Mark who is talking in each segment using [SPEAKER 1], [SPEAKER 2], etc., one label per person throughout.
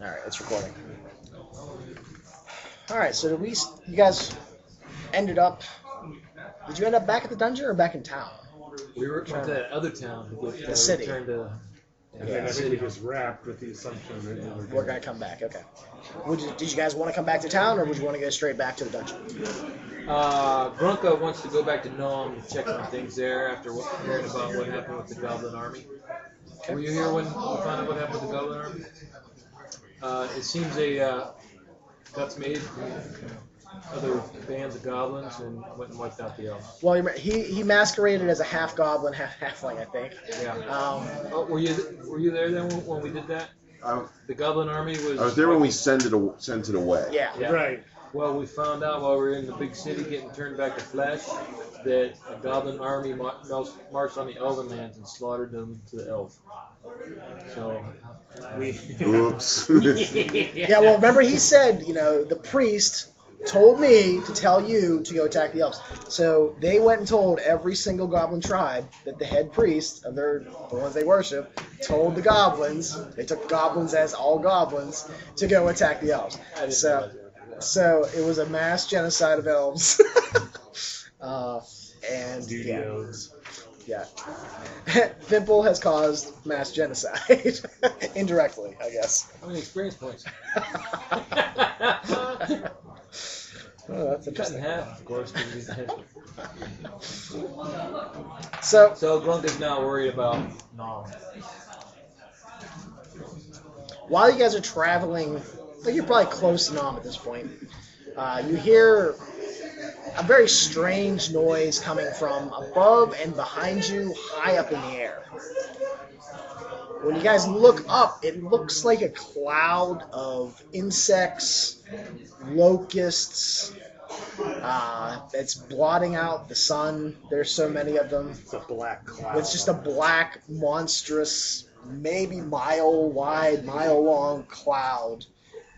[SPEAKER 1] All right, it's recording. All right, so you guys ended up. Did you end up back at the dungeon or back in town?
[SPEAKER 2] We were at that other town to get
[SPEAKER 1] The city.
[SPEAKER 2] returned to.
[SPEAKER 3] And then I think we just wrapped with the assumption that
[SPEAKER 1] We're gonna come back. Okay. Did you guys want to come back to town, or would you want to go straight back to the dungeon?
[SPEAKER 2] Grunka wants to go back to Nom to check on things there after hearing about what happened with the Goblin Army.
[SPEAKER 1] Okay.
[SPEAKER 2] Were you here when we found out what happened with the Goblin Army? It seems they got made from other bands of goblins and went and wiped out the elves.
[SPEAKER 1] Well, he masqueraded as a half goblin, half halfling, I think.
[SPEAKER 2] Yeah. Were you there then when we did that? The Goblin Army was.
[SPEAKER 4] I was there when we sent it away.
[SPEAKER 1] Yeah.
[SPEAKER 3] Right.
[SPEAKER 2] Well, we found out while we were in the big city getting turned back to flesh that a Goblin Army marched on the Elven lands and slaughtered them to the elf. So
[SPEAKER 4] Oops.
[SPEAKER 1] Yeah. Well, remember he said, the priest told me to tell you to go attack the elves. So they went and told every single goblin tribe that the head priest of the ones they worship told the goblins, they took goblins as all goblins, to go attack the elves. So it was a mass genocide of elves. And
[SPEAKER 3] Studios.
[SPEAKER 1] yeah. Thimple has caused mass genocide. Indirectly, I guess.
[SPEAKER 2] how many experience points?
[SPEAKER 1] Oh, that's
[SPEAKER 2] Cut in
[SPEAKER 1] interesting.
[SPEAKER 2] half, of course.
[SPEAKER 1] So
[SPEAKER 2] Grunka's now worried about Nom.
[SPEAKER 1] while you guys are traveling, I think you're probably close to Nom at this point. You hear a very strange noise coming from above and behind you, high up in the air. When you guys look up, it looks like a cloud of insects, locusts. It's blotting out the sun. There's so many of them.
[SPEAKER 3] It's a black cloud.
[SPEAKER 1] It's just a black, monstrous, maybe mile-wide, mile-long cloud.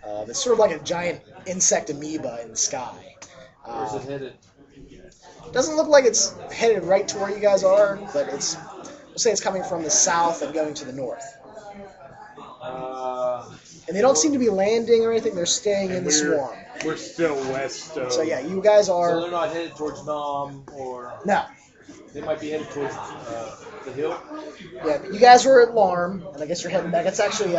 [SPEAKER 1] That's sort of like a giant insect amoeba in the sky.
[SPEAKER 2] Where's it headed?
[SPEAKER 1] Doesn't look like it's headed right to where you guys are, but we'll say it's coming from the south and going to the north. And they don't seem to be landing or anything. They're staying in the swarm.
[SPEAKER 3] We're still west of...
[SPEAKER 1] So yeah, you guys
[SPEAKER 2] So
[SPEAKER 1] are...
[SPEAKER 2] they're not headed towards Nom, or
[SPEAKER 1] No.
[SPEAKER 2] they might be headed towards the hill.
[SPEAKER 1] Yeah, but you guys were at Larm, and I guess you're heading back. It's actually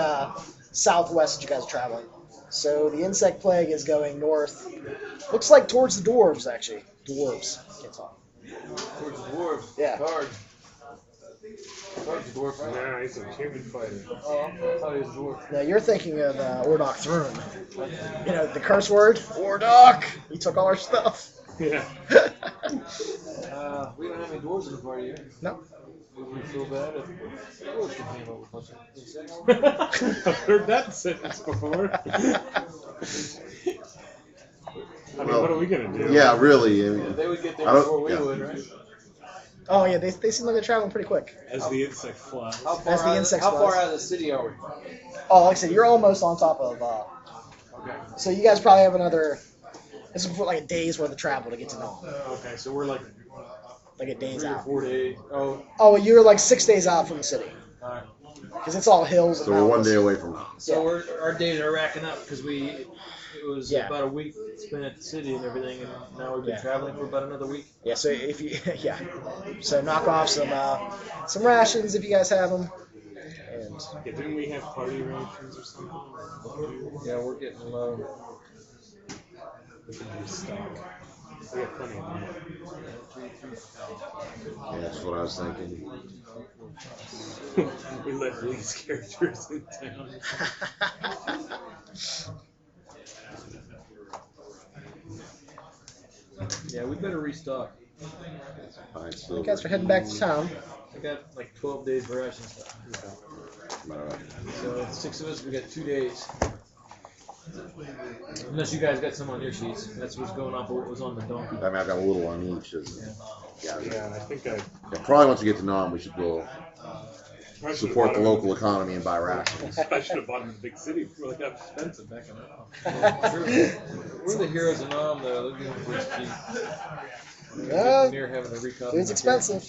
[SPEAKER 1] southwest that you guys are traveling. So the insect plague is going north. Looks like towards the dwarves, actually. Dwarves. Can't talk.
[SPEAKER 2] Towards the dwarves.
[SPEAKER 1] Yeah.
[SPEAKER 2] Cards the dwarf, right?
[SPEAKER 3] Nah, he's a human fighter.
[SPEAKER 2] Oh, I thought he was a dwarf.
[SPEAKER 1] Now you're thinking of Ordok Throne. The curse word? Ordok! He took all our stuff.
[SPEAKER 3] Yeah.
[SPEAKER 2] We don't have any dwarves in the party here.
[SPEAKER 1] No.
[SPEAKER 2] Would we feel bad if dwarves can handle a bunch of insects?
[SPEAKER 3] I've heard that sentence before. I mean, what are we going to do?
[SPEAKER 4] Yeah, really. I mean,
[SPEAKER 2] They would get
[SPEAKER 4] I
[SPEAKER 2] there
[SPEAKER 4] don't-
[SPEAKER 2] before we
[SPEAKER 4] yeah.
[SPEAKER 2] would, right?
[SPEAKER 1] Oh yeah, they seem like they're traveling pretty quick.
[SPEAKER 3] As the insect flies.
[SPEAKER 2] How far,
[SPEAKER 1] As the
[SPEAKER 2] out,
[SPEAKER 1] insects
[SPEAKER 2] how
[SPEAKER 1] flies.
[SPEAKER 2] far out of the city are we?
[SPEAKER 1] Oh, like I said, you're almost on top of.
[SPEAKER 2] Okay.
[SPEAKER 1] So you guys probably have another. This is like a day's worth of travel to get to Nom.
[SPEAKER 2] Okay, so we're like
[SPEAKER 1] Like a day's
[SPEAKER 2] 3 or
[SPEAKER 1] out.
[SPEAKER 2] 4 days. Oh,
[SPEAKER 1] Oh, well, you're like 6 days out from the city
[SPEAKER 2] alright.
[SPEAKER 1] because it's all hills and
[SPEAKER 4] so we're one
[SPEAKER 1] mountains.
[SPEAKER 4] day away from.
[SPEAKER 2] So our days are racking up because it was
[SPEAKER 1] Yeah.
[SPEAKER 2] about a week spent at the city and everything, and now we've been
[SPEAKER 1] Yeah.
[SPEAKER 2] traveling for about another week.
[SPEAKER 1] Yeah, so if you so knock off some rations if you guys have them. And
[SPEAKER 3] Yeah, didn't we have party rations or something?
[SPEAKER 2] Yeah, we're getting low.
[SPEAKER 3] We can use stock. We have plenty of money.
[SPEAKER 4] Yeah, that's what I was thinking.
[SPEAKER 3] We let Lee's characters in town.
[SPEAKER 2] Yeah, we better restock.
[SPEAKER 4] All right,
[SPEAKER 1] you
[SPEAKER 4] so.
[SPEAKER 1] guys are heading back to town.
[SPEAKER 2] I got like 12 days rations.
[SPEAKER 4] All right.
[SPEAKER 2] So 6 of us, we got 2 days. Unless you guys got some on your sheets. That's what's going off of what was on the donkey.
[SPEAKER 4] I mean, I've got a little on each. Yeah.
[SPEAKER 3] Yeah, I think I
[SPEAKER 4] Probably once we get to Nom, we should go
[SPEAKER 3] I should've
[SPEAKER 4] support
[SPEAKER 3] bought
[SPEAKER 4] the
[SPEAKER 3] them.
[SPEAKER 4] local economy and buy rations.
[SPEAKER 3] I should have bought them in the big city before they got expensive back in
[SPEAKER 2] We're the heroes of Nom, though. They're getting pretty cheap.
[SPEAKER 1] Yeah,
[SPEAKER 2] Near having a recop.
[SPEAKER 1] it's expensive.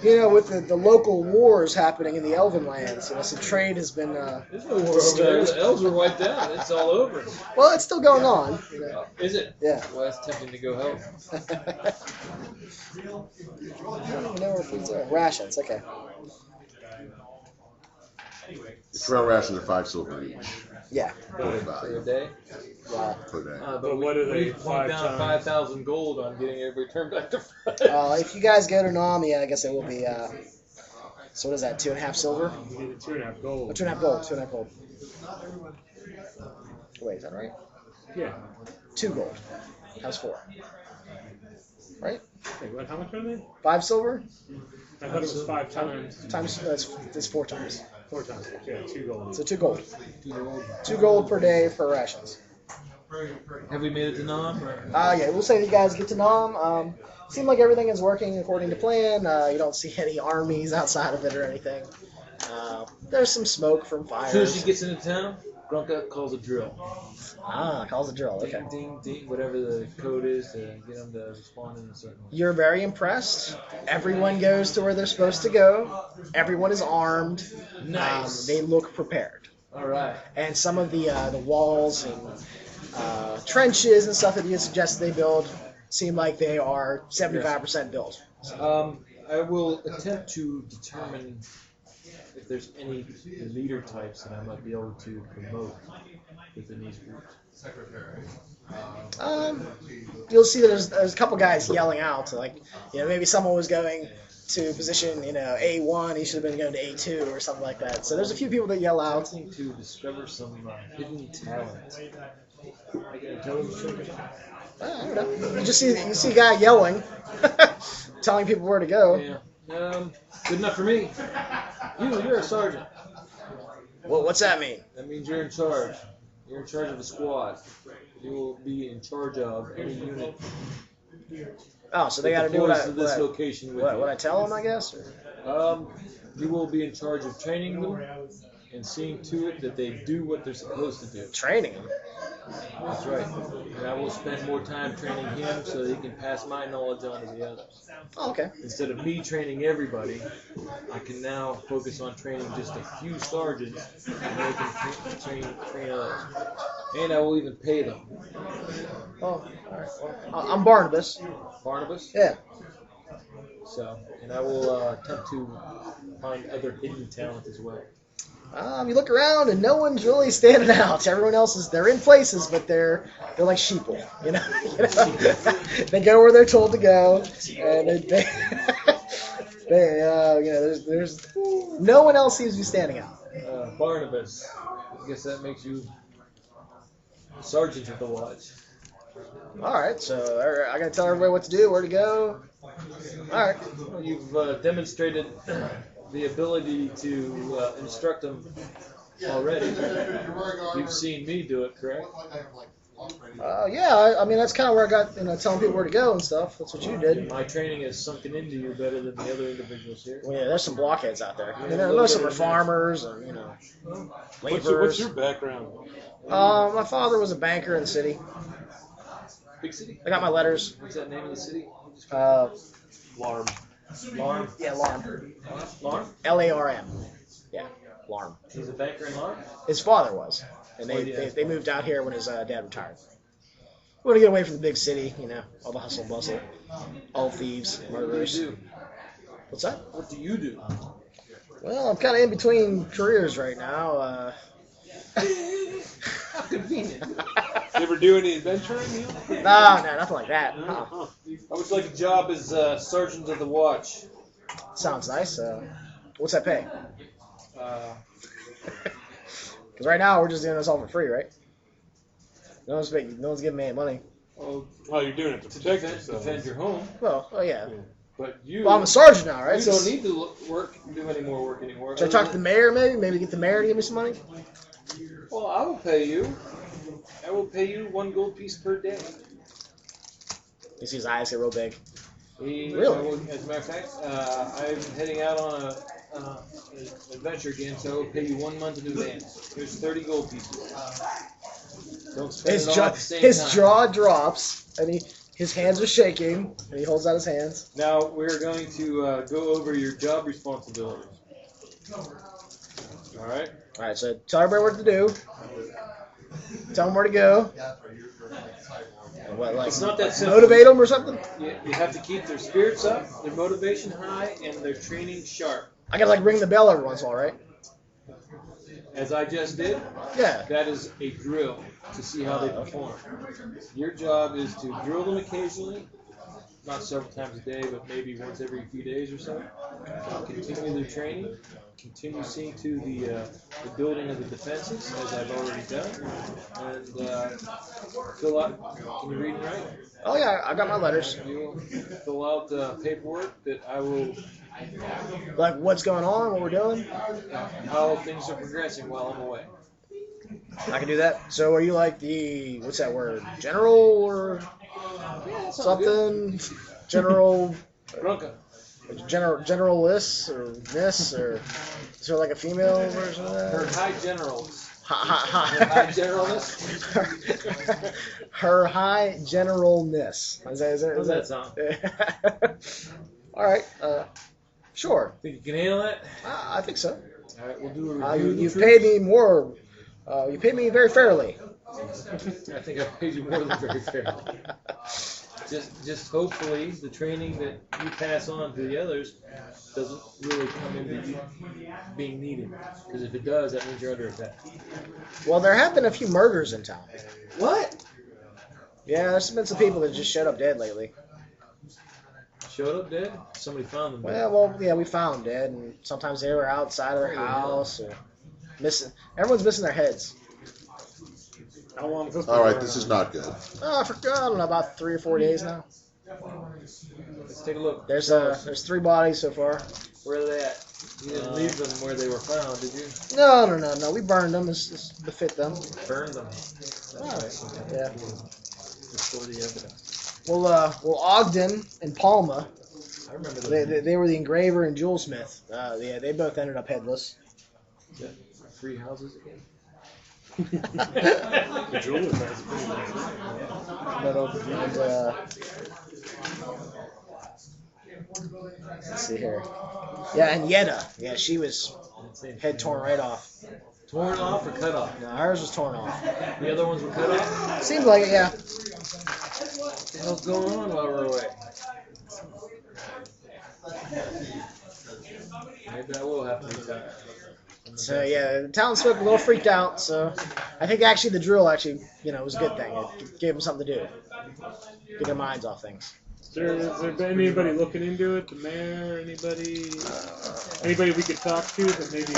[SPEAKER 1] You know, with the local wars happening in the Elven lands, you know, some trade has been
[SPEAKER 2] There's no war over there. The elves were wiped out. It's all over.
[SPEAKER 1] well, it's still going on. You know.
[SPEAKER 2] Is it?
[SPEAKER 1] Yeah.
[SPEAKER 2] Well, that's tempting to go help.
[SPEAKER 1] I don't even know where foods are. Rations, okay.
[SPEAKER 4] The trail rations are 5 silver each
[SPEAKER 1] Yeah.
[SPEAKER 2] For a day.
[SPEAKER 1] Wow.
[SPEAKER 4] per day.
[SPEAKER 3] But what are they,
[SPEAKER 2] We plunked down
[SPEAKER 3] 5 times?
[SPEAKER 2] 5,000 gold on getting it returned back to France.
[SPEAKER 1] If you guys go to Nam, yeah, I guess it will be. So what is that? 2.5 silver?
[SPEAKER 3] You need 2.5 gold.
[SPEAKER 1] Oh, 2.5 gold. 2.5 gold. Wait, is that right?
[SPEAKER 3] Yeah.
[SPEAKER 1] 2 gold. How's 4? Right?
[SPEAKER 3] Wait, what? How much are they?
[SPEAKER 1] 5 silver
[SPEAKER 3] I thought it was 5 times.
[SPEAKER 1] times. That's 4 times.
[SPEAKER 3] 4 times. Yeah, 2 gold.
[SPEAKER 1] So 2 gold. 2 gold per day for rations.
[SPEAKER 2] Have we made it to Nam?
[SPEAKER 1] Yeah, we'll say that you guys get to Nam. Seemed like everything is working according to plan. You don't see any armies outside of it or anything. There's some smoke from
[SPEAKER 2] As soon as she
[SPEAKER 1] fires.
[SPEAKER 2] gets into town, Grunka calls a drill.
[SPEAKER 1] Calls a drill. Okay.
[SPEAKER 2] Ding, ding, ding, whatever the code is to get them to respond in a certain way.
[SPEAKER 1] You're very impressed. Everyone goes to where they're supposed to go. Everyone is armed.
[SPEAKER 2] Nice.
[SPEAKER 1] They look prepared.
[SPEAKER 2] All right.
[SPEAKER 1] And some of the walls and trenches and stuff that you suggest they build seem like they are 75% built.
[SPEAKER 2] I will attempt to determine if there's any leader types that I might be able to promote within these groups.
[SPEAKER 1] You'll see that there's a couple guys yelling out, like, you know, maybe someone was going to position, you know, A1, he should have been going to A2 or something like that. So there's a few people that yell out.
[SPEAKER 2] I need to discover some hidden talent. I can intelligence check.
[SPEAKER 1] I don't know. You see a guy yelling, telling people where to go.
[SPEAKER 2] Yeah. Good enough for me. You're a sergeant.
[SPEAKER 1] Well, what's that mean?
[SPEAKER 2] That means you're in charge. You're in charge of a squad. You will be in charge of any unit.
[SPEAKER 1] Oh, so they got to do
[SPEAKER 2] to this
[SPEAKER 1] what
[SPEAKER 2] location with
[SPEAKER 1] I tell them, I guess? Or?
[SPEAKER 2] You will be in charge of training them and seeing to it that they do what they're supposed to do.
[SPEAKER 1] Training them?
[SPEAKER 2] That's right. And I will spend more time training him so that he can pass my knowledge on to the others.
[SPEAKER 1] Oh, okay.
[SPEAKER 2] Instead of me training everybody, I can now focus on training just a few sergeants and they can train others. And I will even pay them.
[SPEAKER 1] Oh, all right. Well, I'm Barnabas.
[SPEAKER 2] Barnabas?
[SPEAKER 1] Yeah.
[SPEAKER 2] So, and I will attempt to find other hidden talent as well.
[SPEAKER 1] You look around and no one's really standing out. Everyone else they're in places, but they're like sheeple, you know. They go where they're told to go, and they you know, there's no one else seems to be standing out.
[SPEAKER 2] Barnabas, I guess that makes you sergeant of the watch.
[SPEAKER 1] All right, so I gotta tell everybody what to do, where to go. All right.
[SPEAKER 2] Well, you've demonstrated the ability to instruct them already. You've seen me do it, correct?
[SPEAKER 1] Yeah, I mean, that's kind of where I got, you know, telling people where to go and stuff. That's what you did.
[SPEAKER 2] My training has sunken into you better than the other individuals here.
[SPEAKER 1] Well, yeah, there's some blockheads out there. You know, most of them are farmers and, you know, laborers.
[SPEAKER 3] What's your background?
[SPEAKER 1] My father was a banker in the city.
[SPEAKER 2] Big city?
[SPEAKER 1] I got my letters.
[SPEAKER 2] What's that name of the city?
[SPEAKER 3] Larm.
[SPEAKER 2] Larm?
[SPEAKER 1] Yeah, Larm.
[SPEAKER 2] Larm?
[SPEAKER 1] Larm. Yeah, Larm.
[SPEAKER 2] He's a banker in Larm?
[SPEAKER 1] His father was. And they moved out here when his dad retired. We want to get away from the big city, you know, all the hustle and bustle, all thieves, murderers.
[SPEAKER 2] What do you do?
[SPEAKER 1] What's that?
[SPEAKER 2] What do you do?
[SPEAKER 1] Well, I'm kind of in between careers right now.
[SPEAKER 2] How convenient.
[SPEAKER 3] You ever do any adventuring?
[SPEAKER 1] No, nothing like that.
[SPEAKER 3] Uh-huh.
[SPEAKER 2] I would like a job as sergeant of the watch.
[SPEAKER 1] Sounds nice. What's that pay?
[SPEAKER 2] Uh,
[SPEAKER 1] Because right now we're just doing this all for free, right? No one's giving me any money.
[SPEAKER 2] oh,
[SPEAKER 3] You're doing it to protect yourself.
[SPEAKER 2] defend your home.
[SPEAKER 1] Well, yeah.
[SPEAKER 2] But you,
[SPEAKER 1] Well, I'm a sergeant now, right?
[SPEAKER 2] you
[SPEAKER 1] So
[SPEAKER 2] don't need to do any more work anymore.
[SPEAKER 1] should I talk to the mayor maybe? Maybe get the mayor to give me some money?
[SPEAKER 2] Well, I will pay you. I will pay you 1 gold piece per day.
[SPEAKER 1] You see his eyes get real big.
[SPEAKER 2] Really? As a matter of fact, I'm heading out on an adventure again, so I will pay you 1 month in advance. Here's 30 gold pieces. Don't spend it all at the same
[SPEAKER 1] His
[SPEAKER 2] time.
[SPEAKER 1] jaw drops, and he His hands are shaking, and he holds out his hands.
[SPEAKER 2] Now we're going to go over your job responsibilities. All right.
[SPEAKER 1] All right, so tell everybody what to do. Tell them where to go. And what, like,
[SPEAKER 2] It's not that simple.
[SPEAKER 1] motivate them or something?
[SPEAKER 2] You have to keep their spirits up, their motivation high, and their training sharp.
[SPEAKER 1] I gotta like ring the bell every once in a while, right?
[SPEAKER 2] As I just did,
[SPEAKER 1] Yeah.
[SPEAKER 2] that is a drill to see how they perform. Your job is to drill them occasionally, not several times a day, but maybe once every few days or so. Continue their training. Continue seeing to the building of the defenses, as I've already done. And fill out. Can you read and write?
[SPEAKER 1] Oh yeah, I got my letters.
[SPEAKER 2] You'll fill out paperwork that I will.
[SPEAKER 1] Like what's going on, what we're doing.
[SPEAKER 2] How things are progressing while I'm away.
[SPEAKER 1] I can do that. So are you like the what's that word? General or something? General.
[SPEAKER 2] Bronca.
[SPEAKER 1] Generalist or miss or is there like a female version of
[SPEAKER 2] Her
[SPEAKER 1] that?
[SPEAKER 2] high generals.
[SPEAKER 1] Her
[SPEAKER 2] high generalness.
[SPEAKER 1] Her high generalness. Is
[SPEAKER 2] How's that sound?
[SPEAKER 1] All right. Sure.
[SPEAKER 2] Think you can handle that?
[SPEAKER 1] I think so.
[SPEAKER 2] All right, we'll do a review.
[SPEAKER 1] You paid me more. You paid me very fairly.
[SPEAKER 2] I think I paid you more than very fairly. Just hopefully the training that you pass on to the others doesn't really come into you being needed. Because if it does, that means you're under attack.
[SPEAKER 1] Well, there have been a few murders in town.
[SPEAKER 2] What?
[SPEAKER 1] Yeah, there's been some people that just showed up dead lately.
[SPEAKER 2] Showed up dead? Somebody found them dead.
[SPEAKER 1] Well, yeah, we found them dead, and sometimes they were outside of their house or missing. Everyone's missing their heads.
[SPEAKER 3] How long has this
[SPEAKER 4] All right, this is not good.
[SPEAKER 1] Oh, I forgot. I don't know, about 3 or 4 days now.
[SPEAKER 2] Let's take a look.
[SPEAKER 1] There's 3 bodies so far.
[SPEAKER 2] Where are they at? You didn't leave them where they were found, did you?
[SPEAKER 1] No. We burned them. It's to fit them.
[SPEAKER 2] Burned them. That's right.
[SPEAKER 1] Yeah.
[SPEAKER 2] Destroy the evidence.
[SPEAKER 1] Well, Ogden and Palma,
[SPEAKER 2] I remember those.
[SPEAKER 1] they were the engraver and jewelsmith. Yeah, they both ended up headless.
[SPEAKER 2] Is that 3 houses again?
[SPEAKER 3] The jeweler has a pretty nice
[SPEAKER 1] Let's see here. Yeah, and Yetta. Yeah, she was head torn right off.
[SPEAKER 2] Torn off or cut off?
[SPEAKER 1] No, hers was torn off.
[SPEAKER 2] The other ones were cut off?
[SPEAKER 1] Seems like it, yeah.
[SPEAKER 2] What the hell's going on while we're away? Maybe I will have to retire.
[SPEAKER 1] So yeah, the townsfolk a little freaked out. So I think actually the drill was a good thing. It gave them something to do, get their minds off things.
[SPEAKER 3] Has there been anybody looking into it? The mayor? Anybody we could talk to that maybe?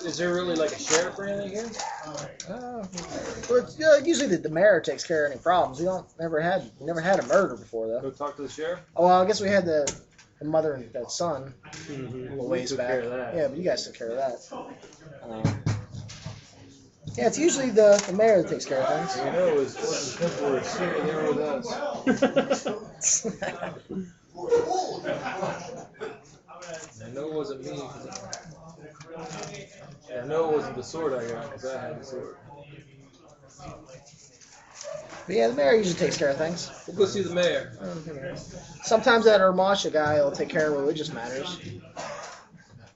[SPEAKER 2] Is there really like a sheriff or anything here?
[SPEAKER 1] Well, it's, usually the mayor takes care of any problems. We never had a murder before though.
[SPEAKER 2] Go talk to the sheriff?
[SPEAKER 1] Oh well, I guess we had the mother and that son
[SPEAKER 3] Mm-hmm.
[SPEAKER 1] a little ways
[SPEAKER 2] took
[SPEAKER 1] back.
[SPEAKER 2] care of that.
[SPEAKER 1] Yeah, but you guys took care of that. Yeah, it's usually the mayor that takes care of things.
[SPEAKER 2] You know, it wasn't Temple or sitting there with us. I know it wasn't me. I know it wasn't the sword I got because I had the sword.
[SPEAKER 1] But yeah, the mayor usually takes care of things.
[SPEAKER 2] We'll go see the mayor.
[SPEAKER 1] Sometimes that Ermasha guy will take care of religious matters.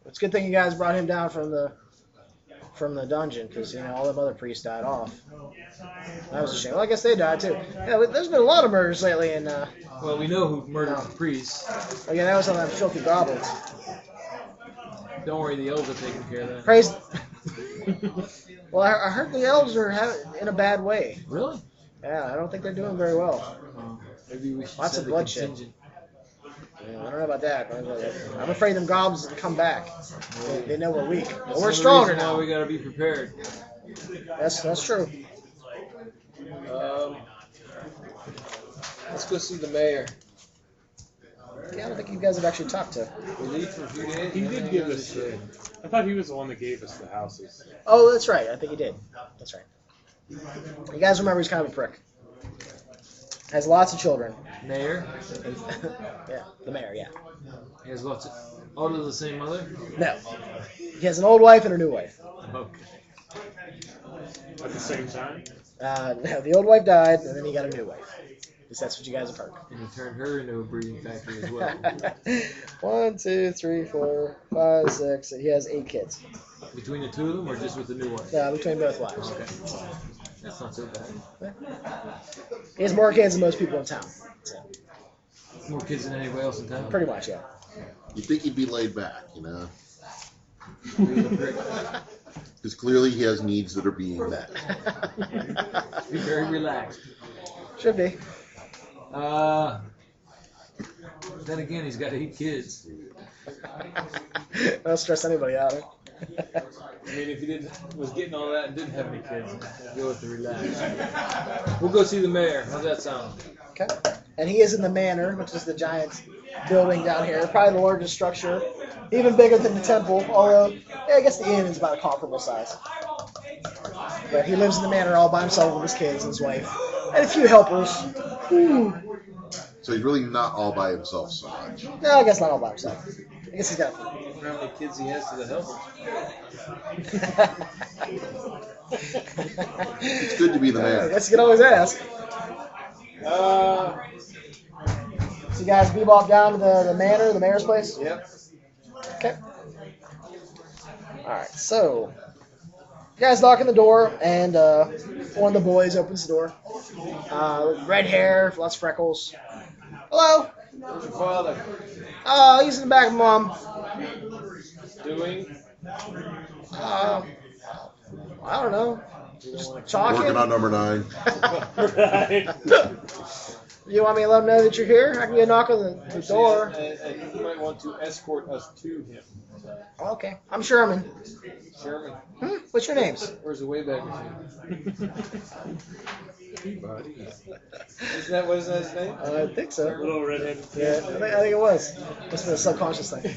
[SPEAKER 1] It's a good thing you guys brought him down from the dungeon because all them other priests died off. That was a shame. Well, I guess they died too. Yeah, there's been a lot of murders lately in.
[SPEAKER 2] Well, we know who murdered the priests.
[SPEAKER 1] Oh yeah, that was on them filthy goblins.
[SPEAKER 2] Don't worry, the elves are taking care of that.
[SPEAKER 1] Praise. Well, I heard the elves are in a bad way.
[SPEAKER 2] Really?
[SPEAKER 1] Yeah, I don't think they're doing very well.
[SPEAKER 2] Maybe we should
[SPEAKER 1] Lots
[SPEAKER 2] send
[SPEAKER 1] of
[SPEAKER 2] a
[SPEAKER 1] bloodshed.
[SPEAKER 2] contingent.
[SPEAKER 1] Yeah, I don't know about that. I'm afraid them goblins will come back. They know we're weak. But
[SPEAKER 2] That's
[SPEAKER 1] we're
[SPEAKER 2] the
[SPEAKER 1] stronger
[SPEAKER 2] reason why
[SPEAKER 1] now.
[SPEAKER 2] we gotta be prepared.
[SPEAKER 1] That's true.
[SPEAKER 2] Let's go see the mayor.
[SPEAKER 1] Yeah, I don't think you guys have actually talked to.
[SPEAKER 2] We leave for a few days.
[SPEAKER 3] He did give us. I thought he was the one that gave us the houses.
[SPEAKER 1] Oh, that's right. I think he did. That's right. You guys remember he's kind of a prick. Has lots of children.
[SPEAKER 2] Mayor.
[SPEAKER 1] Yeah, the mayor, yeah.
[SPEAKER 2] He has lots of. All of the same mother?
[SPEAKER 1] No. He has an old wife and a new wife.
[SPEAKER 2] Okay.
[SPEAKER 3] At the same time?
[SPEAKER 1] No, the old wife died, and then he got a new wife. Because that's what you guys have heard.
[SPEAKER 2] And you turned her into a breeding factory as well.
[SPEAKER 1] 1, 2, 3, 4, 5, 6. He has 8 kids.
[SPEAKER 2] Between the two of them, or just with the new one?
[SPEAKER 1] Between both wives.
[SPEAKER 2] Okay. That's not so bad.
[SPEAKER 1] He has more kids than most people in town. So,
[SPEAKER 2] More kids than anybody else in town?
[SPEAKER 1] pretty much, yeah.
[SPEAKER 4] You'd think he'd be laid back, you know?
[SPEAKER 2] Be
[SPEAKER 4] Because clearly he has needs that are being met.
[SPEAKER 2] very relaxed.
[SPEAKER 1] Should be.
[SPEAKER 2] Then again, he's got 8 kids.
[SPEAKER 1] Don't stress anybody out. Huh?
[SPEAKER 2] I mean, if he was getting all that and didn't have any kids, go with the relax. We'll go see the mayor. How's that sound?
[SPEAKER 1] Okay. And he is in the manor, which is the giant building down here. Probably the largest structure. Even bigger than the temple, although I guess the inn is about a comparable size. But he lives in the manor all by himself with his kids and his wife. And a few helpers.
[SPEAKER 4] So he's really not all by himself so much.
[SPEAKER 1] No, I guess not all by himself. I guess he's got a few.
[SPEAKER 2] I wonder how many kids he has to the helpers.
[SPEAKER 4] It's good to be the
[SPEAKER 1] I
[SPEAKER 4] man.
[SPEAKER 1] guess you can always ask. So you guys bebop down to the manor, the mayor's place?
[SPEAKER 2] Yep.
[SPEAKER 1] Okay. Alright, so you guys knock on the door, and one of the boys opens the door. Red hair, lots of freckles. Hello?
[SPEAKER 2] Where's your father?
[SPEAKER 1] Oh, he's in the back, Mom.
[SPEAKER 2] Doing?
[SPEAKER 1] I don't know. Just
[SPEAKER 4] Working
[SPEAKER 1] talking.
[SPEAKER 4] on number 9.
[SPEAKER 3] Right.
[SPEAKER 1] You want me to let him know that you're here? I can go knock on the door.
[SPEAKER 2] And you might want to escort us to him.
[SPEAKER 1] Okay. I'm Sherman.
[SPEAKER 2] Sherman,
[SPEAKER 1] What's your names?
[SPEAKER 2] where's the Wayback Machine? Isn't that his name?
[SPEAKER 1] I think so.
[SPEAKER 3] Little redheaded.
[SPEAKER 1] Yeah, I think it was. Must have been a subconscious thing.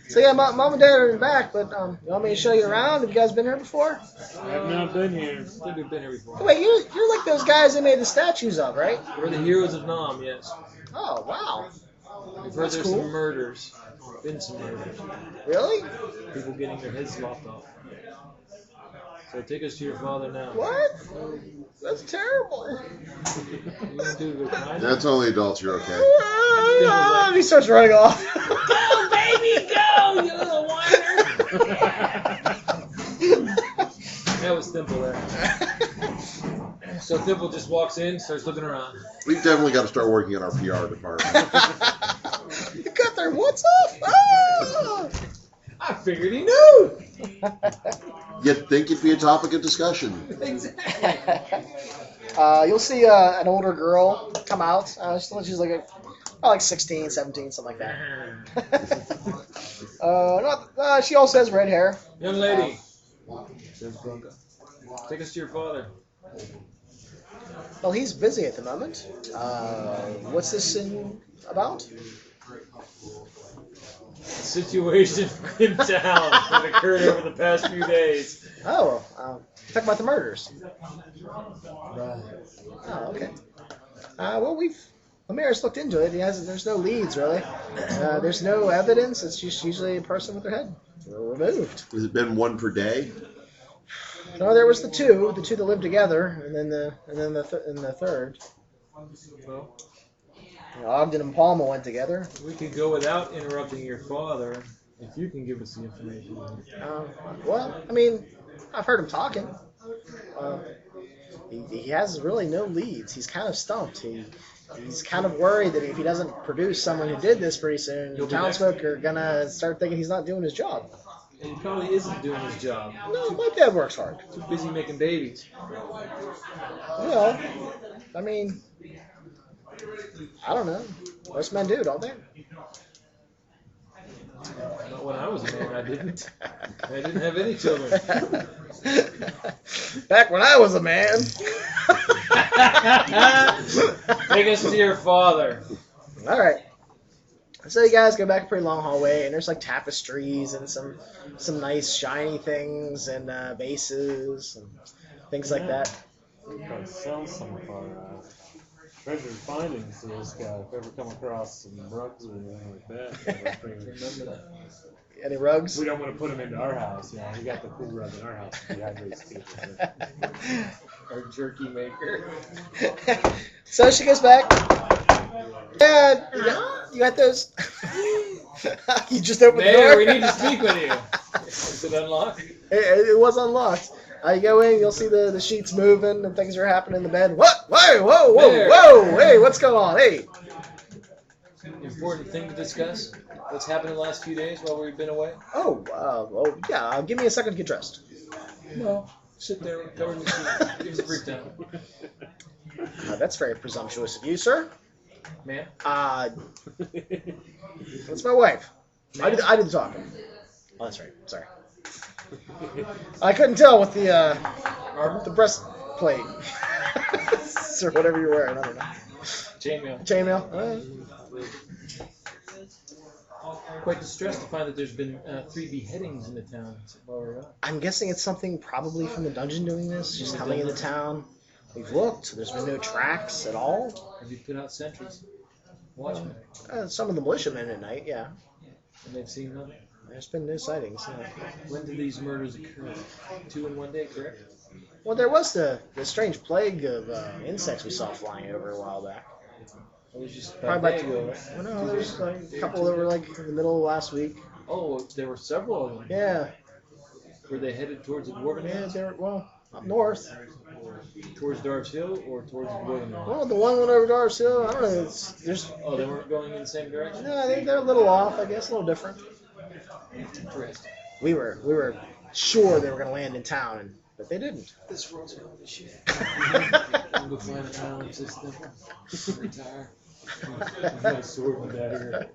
[SPEAKER 1] So yeah, Mom and Dad are in the back, but you want me to show you around? Have you guys been here before?
[SPEAKER 3] I've not been here.
[SPEAKER 2] I think we've been here before.
[SPEAKER 1] Wait, you're like those guys they made the statues of, right?
[SPEAKER 2] We're the heroes of Nam, yes.
[SPEAKER 1] Oh, wow.
[SPEAKER 2] We've heard
[SPEAKER 1] That's
[SPEAKER 2] there's
[SPEAKER 1] cool.
[SPEAKER 2] some murders. Been some murders.
[SPEAKER 1] Really?
[SPEAKER 2] People getting their heads lopped off. So take us to your father now.
[SPEAKER 1] What? That's terrible.
[SPEAKER 2] You gonna do the kind?
[SPEAKER 4] That's only adults, you're okay.
[SPEAKER 1] And he starts running off.
[SPEAKER 2] Go, baby, go, you little whiner. That was Thimble there. So Thimble just walks in, starts looking around.
[SPEAKER 4] We've definitely got to start working on our PR department.
[SPEAKER 1] You got their what's up? Ah!
[SPEAKER 2] I figured he knew.
[SPEAKER 4] You'd think it'd be a topic of discussion.
[SPEAKER 1] You'll see an older girl come out. She's like 16, 17, something like that. She also has red hair.
[SPEAKER 2] Young lady, says Bronca. Take us to your father.
[SPEAKER 1] Well, he's busy at the moment. What's this about?
[SPEAKER 2] The situation in town that occurred over the past few days.
[SPEAKER 1] Oh, talking about the murders.
[SPEAKER 2] Right.
[SPEAKER 1] Oh, okay. Well, the mayor's looked into it. There's no leads, really. There's no evidence. It's just usually a person with their head removed.
[SPEAKER 4] Has it been one per day?
[SPEAKER 1] No, there was the two that lived together, and then the third.
[SPEAKER 2] Well,
[SPEAKER 1] Ogden and Palma went together.
[SPEAKER 2] we could go without interrupting your father if you can give us the information.
[SPEAKER 1] Well, I mean, I've heard him talking. He has really no leads. He's kind of stumped. He's kind of worried that if he doesn't produce someone who did this pretty soon, the townsfolk are gonna start thinking he's not doing his job.
[SPEAKER 2] And he probably isn't doing his job.
[SPEAKER 1] No, my dad works hard.
[SPEAKER 2] Too busy making babies.
[SPEAKER 1] Well, I mean, I don't know. Most men do, don't they?
[SPEAKER 2] Not when I was a man, I didn't. I didn't have any children.
[SPEAKER 1] Back when I was a man.
[SPEAKER 2] Take us to your father.
[SPEAKER 1] All right. So you guys go back a pretty long hallway, and there's like tapestries and some nice shiny things and vases and things like that.
[SPEAKER 3] Probably sell some of our treasure findings to this guy if ever come across some rugs or anything like that.
[SPEAKER 2] Remember that.
[SPEAKER 1] Any rugs?
[SPEAKER 3] We don't want to put them into our house. Yeah, we got the cool rug in our house. Dehydrates people.
[SPEAKER 2] Our jerky maker.
[SPEAKER 1] So she goes back. Yeah, you got those. You just opened the door.
[SPEAKER 2] Mayor, we need to speak with you. Is it unlocked?
[SPEAKER 1] It was unlocked. You go in, you'll see the sheets moving and things are happening in the bed. What? Whoa, whoa, whoa,
[SPEAKER 2] There.
[SPEAKER 1] whoa! Hey, what's going on? Hey.
[SPEAKER 2] Important thing to discuss. What's happened in the last few days while we've been away?
[SPEAKER 1] Oh, yeah. Give me a second to get dressed.
[SPEAKER 2] No. Sit there, cover the sheet. Give us a breakdown.
[SPEAKER 1] That's very presumptuous of you, sir.
[SPEAKER 2] Ma'am?
[SPEAKER 1] That's my wife. I did the talking. Oh, that's right. Sorry. I couldn't tell with the breastplate or whatever you're wearing. I don't know.
[SPEAKER 2] Chainmail.
[SPEAKER 1] Chainmail.
[SPEAKER 2] Quite distressed to find that there's been 3 beheadings in the town while we're out.
[SPEAKER 1] I'm guessing it's something probably from the dungeon doing this, just coming into town. We've looked. There's been no tracks at all.
[SPEAKER 2] Have you put out sentries? Watchmen.
[SPEAKER 1] Some of the militiamen at night, yeah.
[SPEAKER 2] And they've seen nothing.
[SPEAKER 1] There's been no sightings. Yeah.
[SPEAKER 2] When did these murders occur? 2 in one day, correct?
[SPEAKER 1] Well, there was the strange plague of insects we saw flying over a while back.
[SPEAKER 2] It was just
[SPEAKER 1] Probably
[SPEAKER 2] a
[SPEAKER 1] about
[SPEAKER 2] day ago, right?
[SPEAKER 1] Well, no, there's like a couple that were like in the middle of last week.
[SPEAKER 2] Oh, there were several of them.
[SPEAKER 1] Yeah.
[SPEAKER 2] Were they headed towards the Dwarven
[SPEAKER 1] Yeah,
[SPEAKER 2] Hills?
[SPEAKER 1] they're, up north.
[SPEAKER 2] Towards Darves Hill or towards the Dwarven Hills?
[SPEAKER 1] Well, the one went over Darves Hill. I don't know. There's.
[SPEAKER 2] Oh, they weren't going in the same direction?
[SPEAKER 1] No, they're a little off, I guess, a little different.
[SPEAKER 2] Interesting.
[SPEAKER 1] We were sure they were going to land in town, but they didn't.
[SPEAKER 2] This world's going to shit. I'm going to find a town that's this simple. Retire.
[SPEAKER 3] My sword and dagger.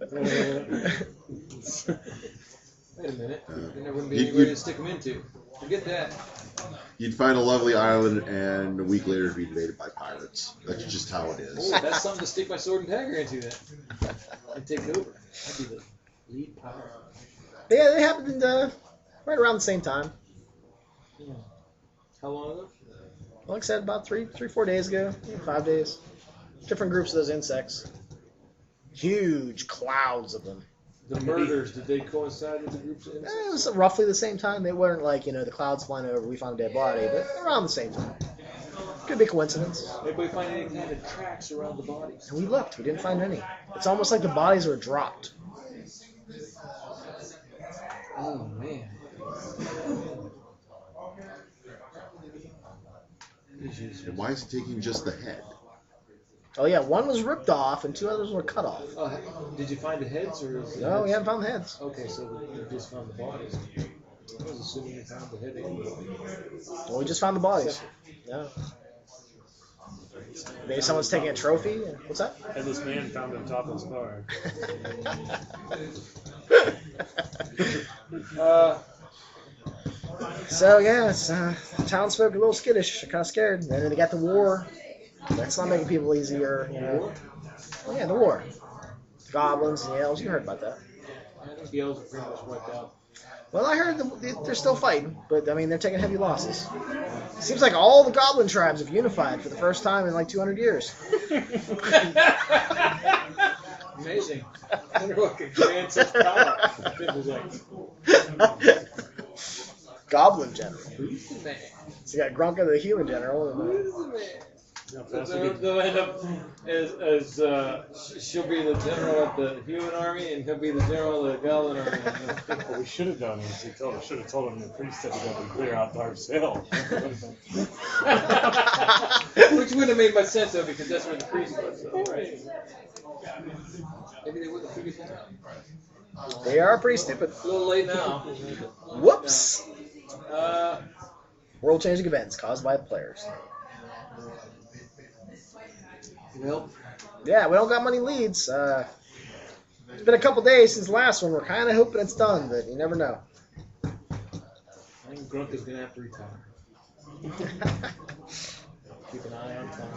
[SPEAKER 2] Wait a minute. There wouldn't be anywhere to stick them into. Forget that.
[SPEAKER 4] You'd find a lovely island, and a week later be invaded by pirates. That's just how it
[SPEAKER 2] Oh,
[SPEAKER 4] is.
[SPEAKER 2] that's something to stick my sword and dagger into then. And take over. I'd be the lead pirate.
[SPEAKER 1] Yeah, they happened right around the same time.
[SPEAKER 2] Yeah. How long ago?
[SPEAKER 1] Like I said, about 4 days ago, 5 days. Different groups of those insects. Huge clouds of them.
[SPEAKER 2] The murders, did they coincide with the groups of
[SPEAKER 1] It
[SPEAKER 2] insects?
[SPEAKER 1] was roughly the same time. They weren't like, the clouds flying over, we found a dead body, but around the same time. Could be coincidence.
[SPEAKER 2] Anybody find any kind of tracks around the bodies?
[SPEAKER 1] And we looked, we didn't find any. It's almost like the bodies were dropped.
[SPEAKER 2] Oh, man.
[SPEAKER 4] And why is he taking just the head?
[SPEAKER 1] Oh yeah, one was ripped off and 2 others were cut off.
[SPEAKER 2] Did you find the heads? Or is
[SPEAKER 1] No, we haven't found the heads.
[SPEAKER 2] Okay, so you just found the bodies. I was assuming you found the head anyway.
[SPEAKER 1] Well, we just found the bodies. Yeah. Maybe someone's taking a trophy? What's that?
[SPEAKER 3] And this man found it on top of his car.
[SPEAKER 1] So yeah, it's, the townsfolk are a little skittish, kind of scared. And then they got the war. That's not making people easier, Oh yeah, the war. The goblins and the elves, you heard about that.
[SPEAKER 2] I think the elves are pretty much wiped out.
[SPEAKER 1] Well, I heard they're still fighting, but I mean they're taking heavy losses. Seems like all the goblin tribes have unified for the first time in like 200 years.
[SPEAKER 2] Amazing. I wonder what could grant such power. It was like,
[SPEAKER 1] Goblin general.
[SPEAKER 2] who's the man?
[SPEAKER 1] So you got Grunka the healing general. And,
[SPEAKER 2] Who's the man?
[SPEAKER 3] No,
[SPEAKER 2] They'll end up as she'll be the general of the human army, and he'll be the general of the goblin army.
[SPEAKER 3] What we should have done is should have told him the priest said we got to clear out Darves Hill.
[SPEAKER 2] Which wouldn't have made much sense though, because that's where the priest was, though, right? Maybe they wouldn't have figured that out.
[SPEAKER 1] they are pretty stupid.
[SPEAKER 2] A little late now.
[SPEAKER 1] Whoops.
[SPEAKER 2] Uh,
[SPEAKER 1] World-changing events caused by the players.
[SPEAKER 2] well,
[SPEAKER 1] Yeah, we don't got many leads. It's been a couple days since the last one. We're kind of hoping it's done, but you never know.
[SPEAKER 2] I think Grunk is gonna have to retire. Keep an eye on time.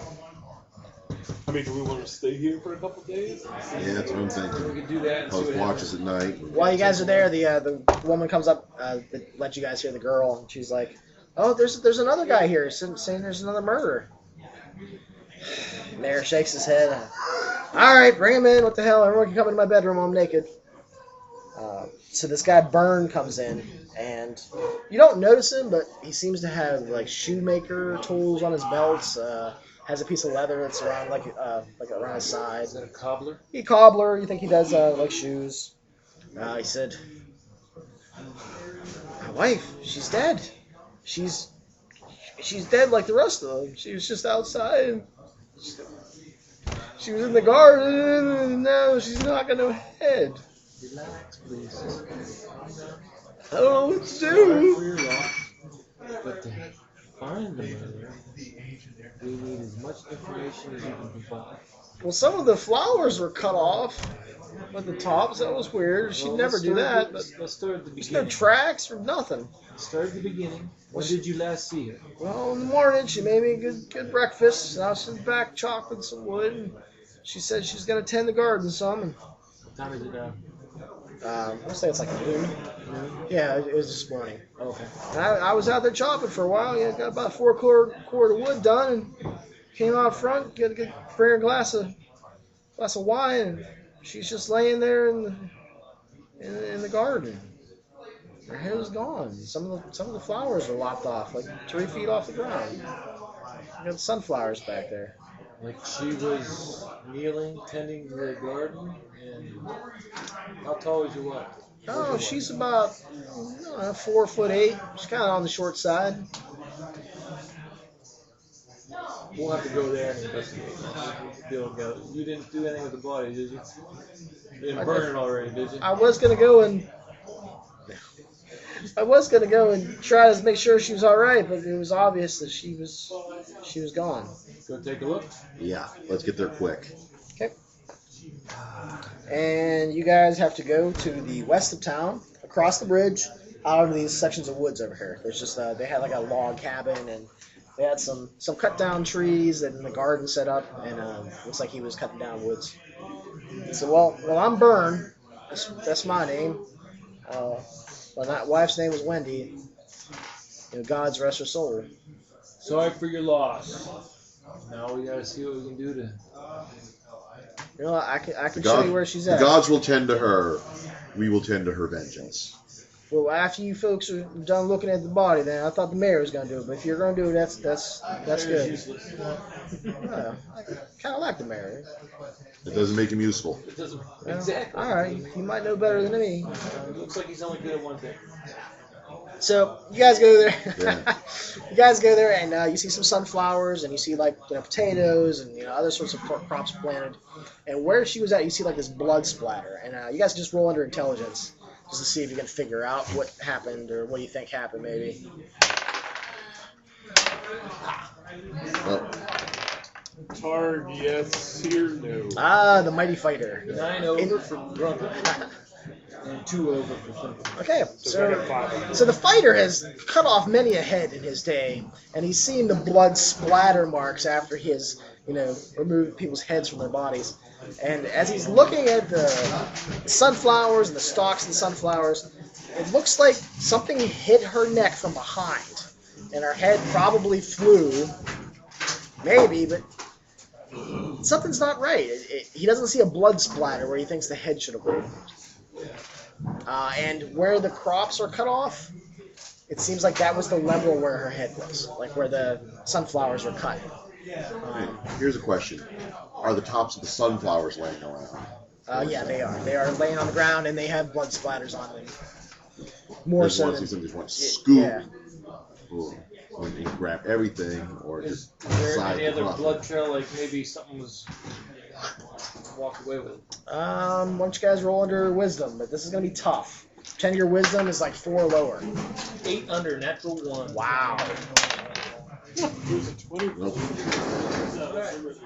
[SPEAKER 3] I mean, do we want to stay here for a couple days?
[SPEAKER 4] Yeah, that's what I'm
[SPEAKER 2] We
[SPEAKER 4] thinking.
[SPEAKER 2] could do that and see
[SPEAKER 4] Post
[SPEAKER 2] what
[SPEAKER 4] watches
[SPEAKER 2] happens.
[SPEAKER 4] at night.
[SPEAKER 1] While you guys are there, the woman comes up that let you guys hear the girl, and she's like, "Oh, there's another guy here saying there's another murder." Mayor shakes his head. All right, bring him in. What the hell? Everyone can come into my bedroom. I'm naked. So this guy Byrne comes in, and you don't notice him, but he seems to have like shoemaker tools on his belts. Has a piece of leather that's around like around his side.
[SPEAKER 2] Is that a cobbler?
[SPEAKER 1] He cobbler. You think he does like shoes? He said, "My wife, she's dead. She's dead like the rest of them. She was just outside. She was in the garden, and now she's knocking her head.
[SPEAKER 2] Relax, please.
[SPEAKER 1] I don't know what to
[SPEAKER 2] Sorry for
[SPEAKER 1] do."
[SPEAKER 2] your loss, but to find the murderer, we need as much information as you can provide.
[SPEAKER 1] Well, some of the flowers were cut off at the tops. That was weird. She'd
[SPEAKER 2] Well,
[SPEAKER 1] never
[SPEAKER 2] let's
[SPEAKER 1] do
[SPEAKER 2] start
[SPEAKER 1] that.
[SPEAKER 2] at
[SPEAKER 1] But
[SPEAKER 2] the- Let's start at the
[SPEAKER 1] there's no
[SPEAKER 2] beginning.
[SPEAKER 1] tracks or nothing.
[SPEAKER 2] Start at the beginning. When did you last see her?
[SPEAKER 1] Well, in the morning, she made me a good breakfast. Now she's back chopping some wood. And she said she's going to tend the garden some. And,
[SPEAKER 2] What time is it now?
[SPEAKER 1] I'll say it's like noon. Yeah, it was this morning.
[SPEAKER 2] Okay.
[SPEAKER 1] And I was out there chopping for a while. Yeah, got about 4 quart of wood done, and came out front, bring her a glass of wine, and she's just laying there in the garden. Her hair was gone. Some of the flowers were lopped off, like 3 feet off the ground. You got sunflowers back there.
[SPEAKER 2] Like she was kneeling, tending the garden, and how tall is your wife?
[SPEAKER 1] Oh, she's about 4'8". She's kind of on the short side.
[SPEAKER 2] We'll have to go there and investigate. You didn't do anything with the body, did you? You didn't burn it already, did you?
[SPEAKER 1] I was gonna go and try to make sure she was all right, but it was obvious that she was gone.
[SPEAKER 2] Go take a look.
[SPEAKER 4] Yeah, let's get there quick.
[SPEAKER 1] Okay. And you guys have to go to the west of town, across the bridge, out of these sections of woods over here. There's just they had like a log cabin, and they had some cut down trees and the garden set up, and looks like he was cutting down woods. So well, I'm Byrne. That's my name. My wife's name was Wendy. God's rest her soul.
[SPEAKER 2] Sorry for your loss. Now we gotta see what we can do to.
[SPEAKER 1] I can show you where she's
[SPEAKER 4] The
[SPEAKER 1] at.
[SPEAKER 4] gods will tend to her. We will tend to her vengeance.
[SPEAKER 1] Well, after you folks are done looking at the body, then I thought the mayor was gonna do it. But if you're gonna do it, that's good.
[SPEAKER 2] Useless.
[SPEAKER 1] Yeah, I kind of like the mayor.
[SPEAKER 4] It doesn't make him useful.
[SPEAKER 2] It doesn't.
[SPEAKER 1] Yeah.
[SPEAKER 2] Exactly.
[SPEAKER 1] All right, you might know better than me.
[SPEAKER 2] It looks like he's only good at one thing.
[SPEAKER 1] So you guys go there.
[SPEAKER 4] Yeah.
[SPEAKER 1] You guys go there, and you see some sunflowers, and you see like potatoes, and other sorts of crops planted. And where she was at, you see like this blood splatter. And you guys just roll under intelligence just to see if you can figure out what happened or what you think happened, maybe.
[SPEAKER 4] Oh,
[SPEAKER 3] Hard, yes, here, no.
[SPEAKER 1] Ah, the mighty fighter.
[SPEAKER 2] 9 over for brother, and 2 over for something.
[SPEAKER 1] Okay,
[SPEAKER 3] So I got 5.
[SPEAKER 1] so the fighter has cut off many a head in his day, and he's seen the blood splatter marks after he has, removed people's heads from their bodies. And as he's looking at the sunflowers and the stalks of the sunflowers, it looks like something hit her neck from behind, and her head probably flew. Maybe, but something's not right. He doesn't see a blood splatter where he thinks the head should have been. And where the crops are cut off, it seems like that was the level where her head was, like where the sunflowers were cut.
[SPEAKER 4] here's a question. Are the tops of the sunflowers laying around?
[SPEAKER 1] Yeah, they are. They are laying on the ground, and they have blood splatters on them. More
[SPEAKER 4] There's
[SPEAKER 1] so
[SPEAKER 4] one
[SPEAKER 1] than...
[SPEAKER 4] season just want to scoop
[SPEAKER 1] Yeah.
[SPEAKER 4] and grab everything, or
[SPEAKER 2] Is
[SPEAKER 4] just
[SPEAKER 2] there
[SPEAKER 4] decide
[SPEAKER 2] any other
[SPEAKER 4] to
[SPEAKER 2] blood trail, like maybe something was walked away with it?
[SPEAKER 1] Why don't you guys roll under wisdom? But this is going to be tough. 10 your wisdom is like 4 lower.
[SPEAKER 2] 8 under, natural 1.
[SPEAKER 1] Wow.
[SPEAKER 4] Nope.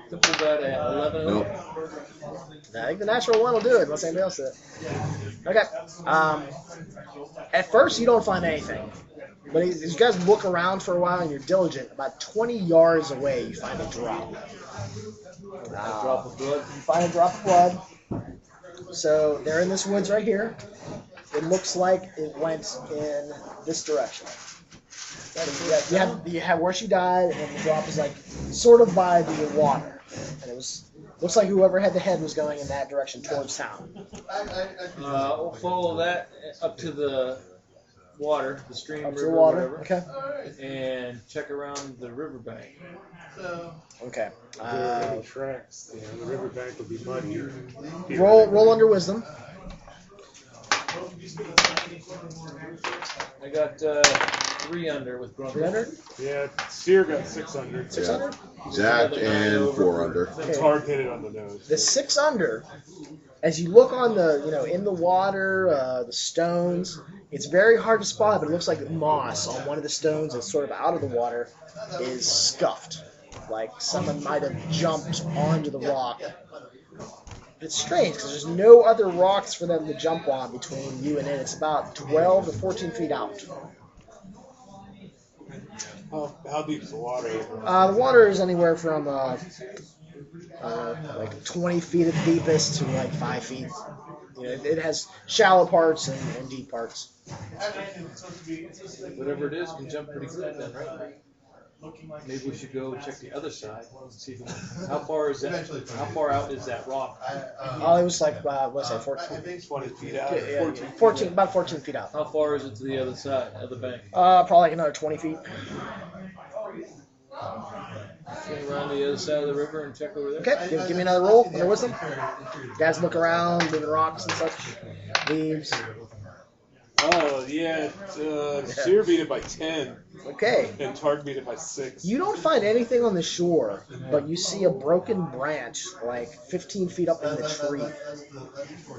[SPEAKER 2] Triple that at 11.
[SPEAKER 4] Nope.
[SPEAKER 1] I think the natural 1 will do it, unless anybody else does it. Okay. At first, you don't find anything. But as you guys look around for a while and you're diligent, about 20 yards away, you find a drop.
[SPEAKER 2] A drop of blood.
[SPEAKER 1] You find a drop of blood. So they're in this woods right here. It looks like it went in this direction. You have where she died, and the drop is like sort of by the water. And it was Looks like whoever had the head was going in that direction towards town.
[SPEAKER 2] We'll follow that up to the water, the stream,
[SPEAKER 1] Up to
[SPEAKER 2] river,
[SPEAKER 1] the water.
[SPEAKER 2] whatever,
[SPEAKER 1] Okay.
[SPEAKER 2] and check around the riverbank.
[SPEAKER 1] Okay.
[SPEAKER 3] If there are any tracks, the riverbank will be muddy.
[SPEAKER 1] Roll under wisdom.
[SPEAKER 2] I got 3 under with Grumpy.
[SPEAKER 1] 3 under.
[SPEAKER 3] Yeah, Sear got 6 under.
[SPEAKER 1] 6
[SPEAKER 4] Yeah.
[SPEAKER 1] under.
[SPEAKER 4] Zach and 4 under.
[SPEAKER 3] Then Targ hit it on the nose.
[SPEAKER 1] The 6 under. As you look on the, in the water, the stones, it's very hard to spot, but it looks like moss on one of the stones that's sort of out of the water is scuffed. Like someone might have jumped onto the rock. It's strange because there's no other rocks for them to jump on between you and it. It's about 12 to 14 feet out.
[SPEAKER 3] How deep is the water?
[SPEAKER 1] The water is anywhere from like 20 feet at the deepest to like 5 feet. It has shallow parts and deep parts.
[SPEAKER 2] Whatever it is can jump pretty good then, right? Maybe we should go check the other side and see how far is that? How far out is that rock?
[SPEAKER 1] Oh, it was like what was that, 14?
[SPEAKER 3] 20 feet out.
[SPEAKER 1] Yeah, 14, about 14 feet out.
[SPEAKER 2] How far is it to the other side of the bank?
[SPEAKER 1] Probably like another 20 feet.
[SPEAKER 2] Swing around the other side of the river and check over there.
[SPEAKER 1] Okay, give me another roll under wisdom. Guys look around, moving rocks and such, leaves.
[SPEAKER 3] Oh, yeah. Sear beat it by 10.
[SPEAKER 1] Okay.
[SPEAKER 3] And Targ beat it by 6.
[SPEAKER 1] You don't find anything on the shore, but you see a broken branch like 15 feet up in the tree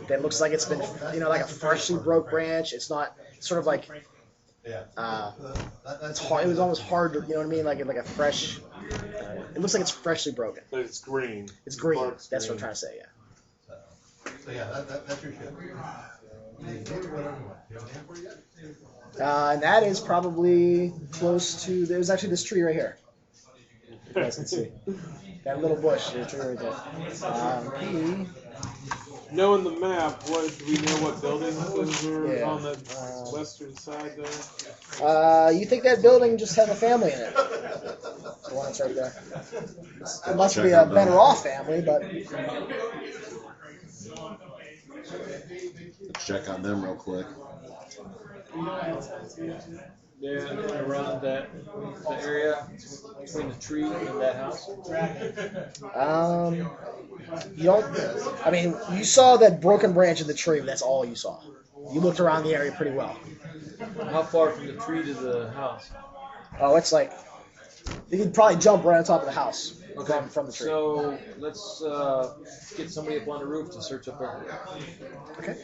[SPEAKER 1] that looks like it's been, like a freshly broke branch. It's not sort of like, it's hard. It was almost hard to, you know what I mean? Like a fresh, it looks like it's freshly broken.
[SPEAKER 3] But it's green.
[SPEAKER 1] It's green.
[SPEAKER 3] Bark's
[SPEAKER 1] That's
[SPEAKER 3] green.
[SPEAKER 1] what I'm trying to say, yeah.
[SPEAKER 5] So yeah, that's your ship.
[SPEAKER 1] And that is probably close to, there's actually this tree right here. You guys can see. That little bush, the tree right there.
[SPEAKER 3] Knowing the map, do we know what buildings are
[SPEAKER 1] Yeah.
[SPEAKER 3] on the western side there?
[SPEAKER 1] You think that building just has a family in it? The one that's right there. It must be a better off family, but
[SPEAKER 4] Let's check on them real quick.
[SPEAKER 2] There, around the area between the tree and that house.
[SPEAKER 1] you don't. I mean, you saw that broken branch of the tree, but that's all you saw. You looked around the area pretty well.
[SPEAKER 2] How far from the tree to the house?
[SPEAKER 1] Oh, it's like you could probably jump right on top of the house from the tree.
[SPEAKER 2] So let's get somebody up on the roof to search up there.
[SPEAKER 1] Okay.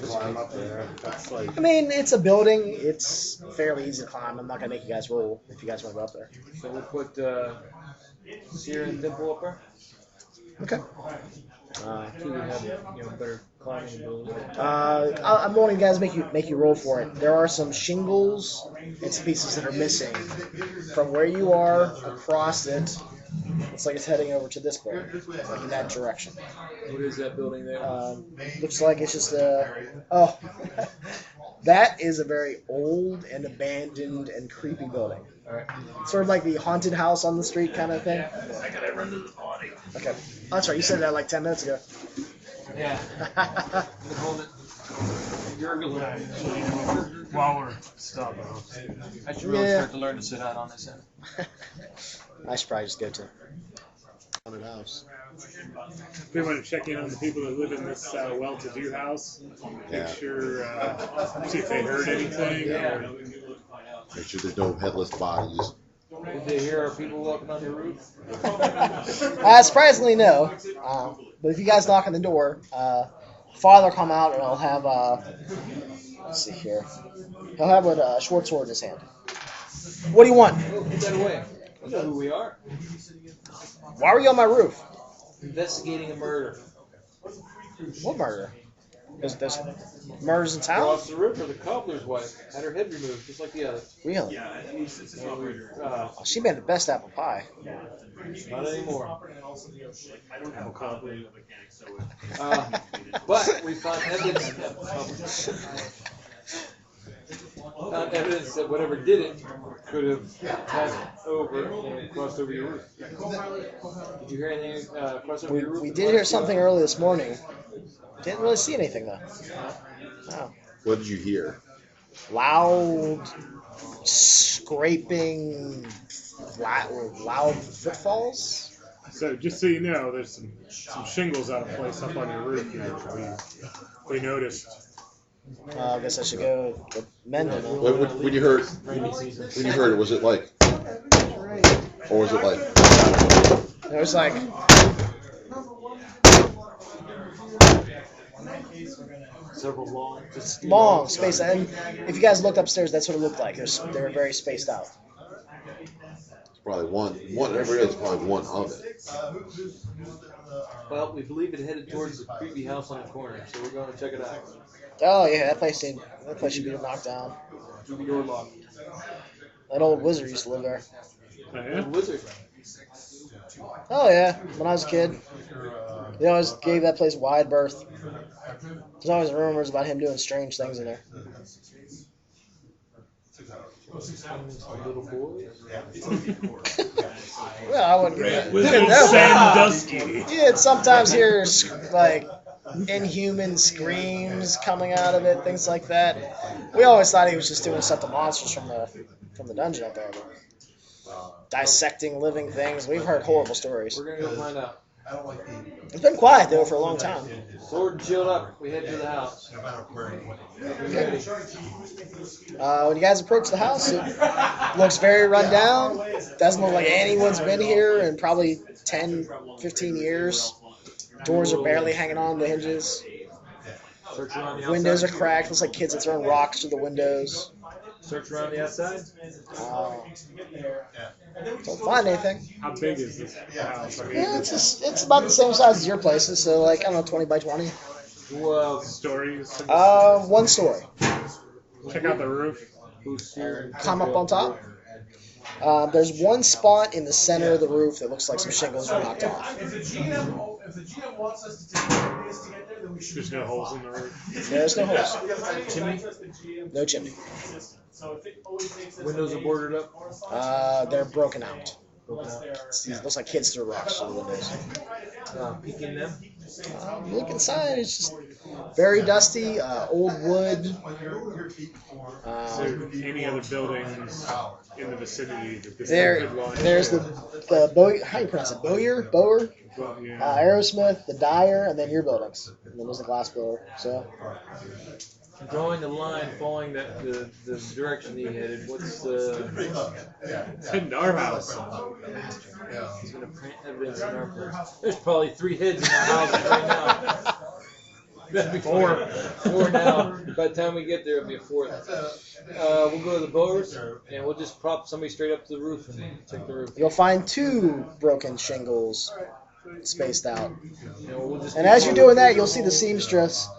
[SPEAKER 3] Climb up there. That's like.
[SPEAKER 1] I mean, it's a building. It's fairly easy to climb. I'm not gonna make you guys roll if you guys want to go up there.
[SPEAKER 2] So we'll put Sear and Dimple up there.
[SPEAKER 1] Okay.
[SPEAKER 2] Two that have better climbing ability.
[SPEAKER 1] I'm wanting you guys to make you roll for it. There are some shingles and some pieces that are missing from where you are across it. Looks like it's heading over to this building, like in that direction.
[SPEAKER 2] What is that building there?
[SPEAKER 1] Looks like it's just that is a very old and abandoned and creepy building.
[SPEAKER 2] All right.
[SPEAKER 1] Sort of like the haunted house on the street kind of thing. I gotta run to the body. Okay. Oh, that's right. You said that like 10 minutes ago.
[SPEAKER 2] Yeah. Hold it. Gurgling.
[SPEAKER 3] While we're stopping.
[SPEAKER 2] I should really start to learn to sit out on this end.
[SPEAKER 1] I should probably just go to
[SPEAKER 4] Haunted house.
[SPEAKER 3] We want to check in on the people that live in this well-to-do house.
[SPEAKER 4] Yeah.
[SPEAKER 3] Make sure, see if they heard anything. Or,
[SPEAKER 4] Make sure there's no headless bodies.
[SPEAKER 2] Did they hear our people walking on the roof?
[SPEAKER 1] surprisingly, no. But if you guys knock on the door, Father will come out and he'll have let's see here. He'll have a short sword in his hand. What do you want?
[SPEAKER 2] Put that away. You know who we are.
[SPEAKER 1] Why were you on my roof?
[SPEAKER 2] Investigating a murder.
[SPEAKER 1] What murder? There's murders in town?
[SPEAKER 2] Across the river, the cobbler's wife had her head removed, just like the others.
[SPEAKER 1] Really?
[SPEAKER 2] Oh,
[SPEAKER 1] She made the best apple pie.
[SPEAKER 2] not anymore. But we found evidence. Found evidence that whatever did it could have passed over and crossed over your roof. Did you hear anything cross over your roof?
[SPEAKER 1] We did hear something early this morning. Didn't really see anything though. No.
[SPEAKER 4] What did you hear?
[SPEAKER 1] Loud scraping, loud footfalls.
[SPEAKER 3] So just so you know, there's some shingles out of place up on your roof here. We noticed.
[SPEAKER 1] I guess I should go mend them.
[SPEAKER 4] When you heard it, was it like, or was it like?
[SPEAKER 1] It was like.
[SPEAKER 2] Several
[SPEAKER 1] long space. And if you guys looked upstairs, that's what it looked like. They were very spaced out.
[SPEAKER 4] It's probably one. Every day is probably one of it.
[SPEAKER 2] Well, we believe it headed towards the creepy house on the corner, so we're going to check it out.
[SPEAKER 1] Oh yeah, that place should be knocked down.
[SPEAKER 2] Keep the door locked.
[SPEAKER 1] That old wizard used to live there.
[SPEAKER 3] Oh, yeah?
[SPEAKER 2] Wizard.
[SPEAKER 1] Oh yeah, when I was a kid, they always gave that place wide berth. There's always rumors about him doing strange things in there.
[SPEAKER 2] Little boy.
[SPEAKER 1] Well, I wouldn't get
[SPEAKER 3] Little
[SPEAKER 1] that.
[SPEAKER 3] Sandusky.
[SPEAKER 1] You'd sometimes hear like inhuman screams coming out of it, things like that. We always thought he was just doing stuff to monsters from the dungeon up there. Dissecting living things. We've heard horrible stories.
[SPEAKER 2] We're going to go find out.
[SPEAKER 1] It's been quiet though for a long time.
[SPEAKER 2] Sword and shield up. We head to the house.
[SPEAKER 1] When you guys approach the house, it looks very run down. Doesn't look like anyone's been here in probably 10, 15 years. Doors are barely hanging on the hinges.
[SPEAKER 2] Search around the outside.
[SPEAKER 1] Windows are cracked. Looks like kids are throwing rocks through the windows.
[SPEAKER 2] Search around the outside.
[SPEAKER 1] Don't find anything.
[SPEAKER 3] How big is this house? I mean,
[SPEAKER 1] Yeah, it's about the same size as your places, so like, I don't know, 20 by 20.
[SPEAKER 2] Well,
[SPEAKER 3] stories.
[SPEAKER 1] One story.
[SPEAKER 3] Check out the roof.
[SPEAKER 2] who's here?
[SPEAKER 1] Climb up on top. There's one spot in the center of the roof that looks like some shingles were knocked off.
[SPEAKER 5] If the GM wants us to take 10 days to get there, then we should.
[SPEAKER 3] There's no holes in the roof.
[SPEAKER 1] There's no holes.
[SPEAKER 2] Chimney?
[SPEAKER 1] No chimney.
[SPEAKER 2] Windows are boarded up.
[SPEAKER 1] They're broken out. It looks like kids threw rocks through the windows.
[SPEAKER 2] Peek in them.
[SPEAKER 1] Look inside. It's just very dusty. Old wood.
[SPEAKER 3] So any other buildings in the vicinity that this
[SPEAKER 1] There's the how do you pronounce it? Bowyer,
[SPEAKER 3] yeah.
[SPEAKER 1] Aerosmith, the Dyer, and then your buildings. And then there's the glass blower. So
[SPEAKER 2] Drawing the line, following the direction he headed. What's the?
[SPEAKER 3] It's in our house.
[SPEAKER 2] He's gonna print evidence in our place. There's probably 3 heads in our house right now. That'd be 4 now. By the time we get there, it'll be a 4th. We'll go to the bows and we'll just prop somebody straight up to the roof and check the roof.
[SPEAKER 1] you'll find 2 broken shingles spaced out.
[SPEAKER 2] We'll just
[SPEAKER 1] And as you're doing that, you'll see the seamstress.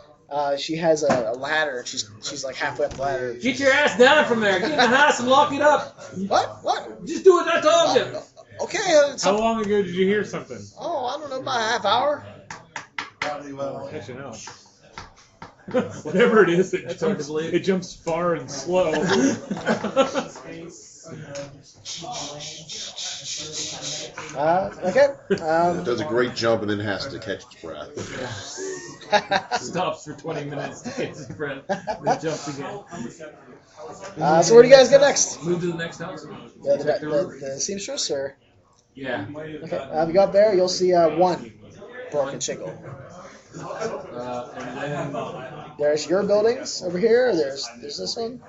[SPEAKER 1] She has a ladder. She's like halfway up the ladder.
[SPEAKER 2] Get your ass down from there. Get in the house and lock it up.
[SPEAKER 1] What?
[SPEAKER 2] Just do what I told you.
[SPEAKER 1] Okay.
[SPEAKER 3] How long ago did you hear something?
[SPEAKER 1] Oh, I don't know, about a half hour.
[SPEAKER 3] Catching up. Whatever it is,
[SPEAKER 2] That's hard to believe.
[SPEAKER 3] it jumps far and slow.
[SPEAKER 1] Okay.
[SPEAKER 4] It does a great jump and then has to catch its breath.
[SPEAKER 2] Stops for 20 minutes to get his breath. Then jumps again.
[SPEAKER 1] So where do you guys go next?
[SPEAKER 2] Move to the next house.
[SPEAKER 1] The seamstress, or
[SPEAKER 2] Yeah.
[SPEAKER 1] okay. If you go up there, you'll see 1 broken shingle.
[SPEAKER 2] And then
[SPEAKER 1] There's your buildings over here. There's this one.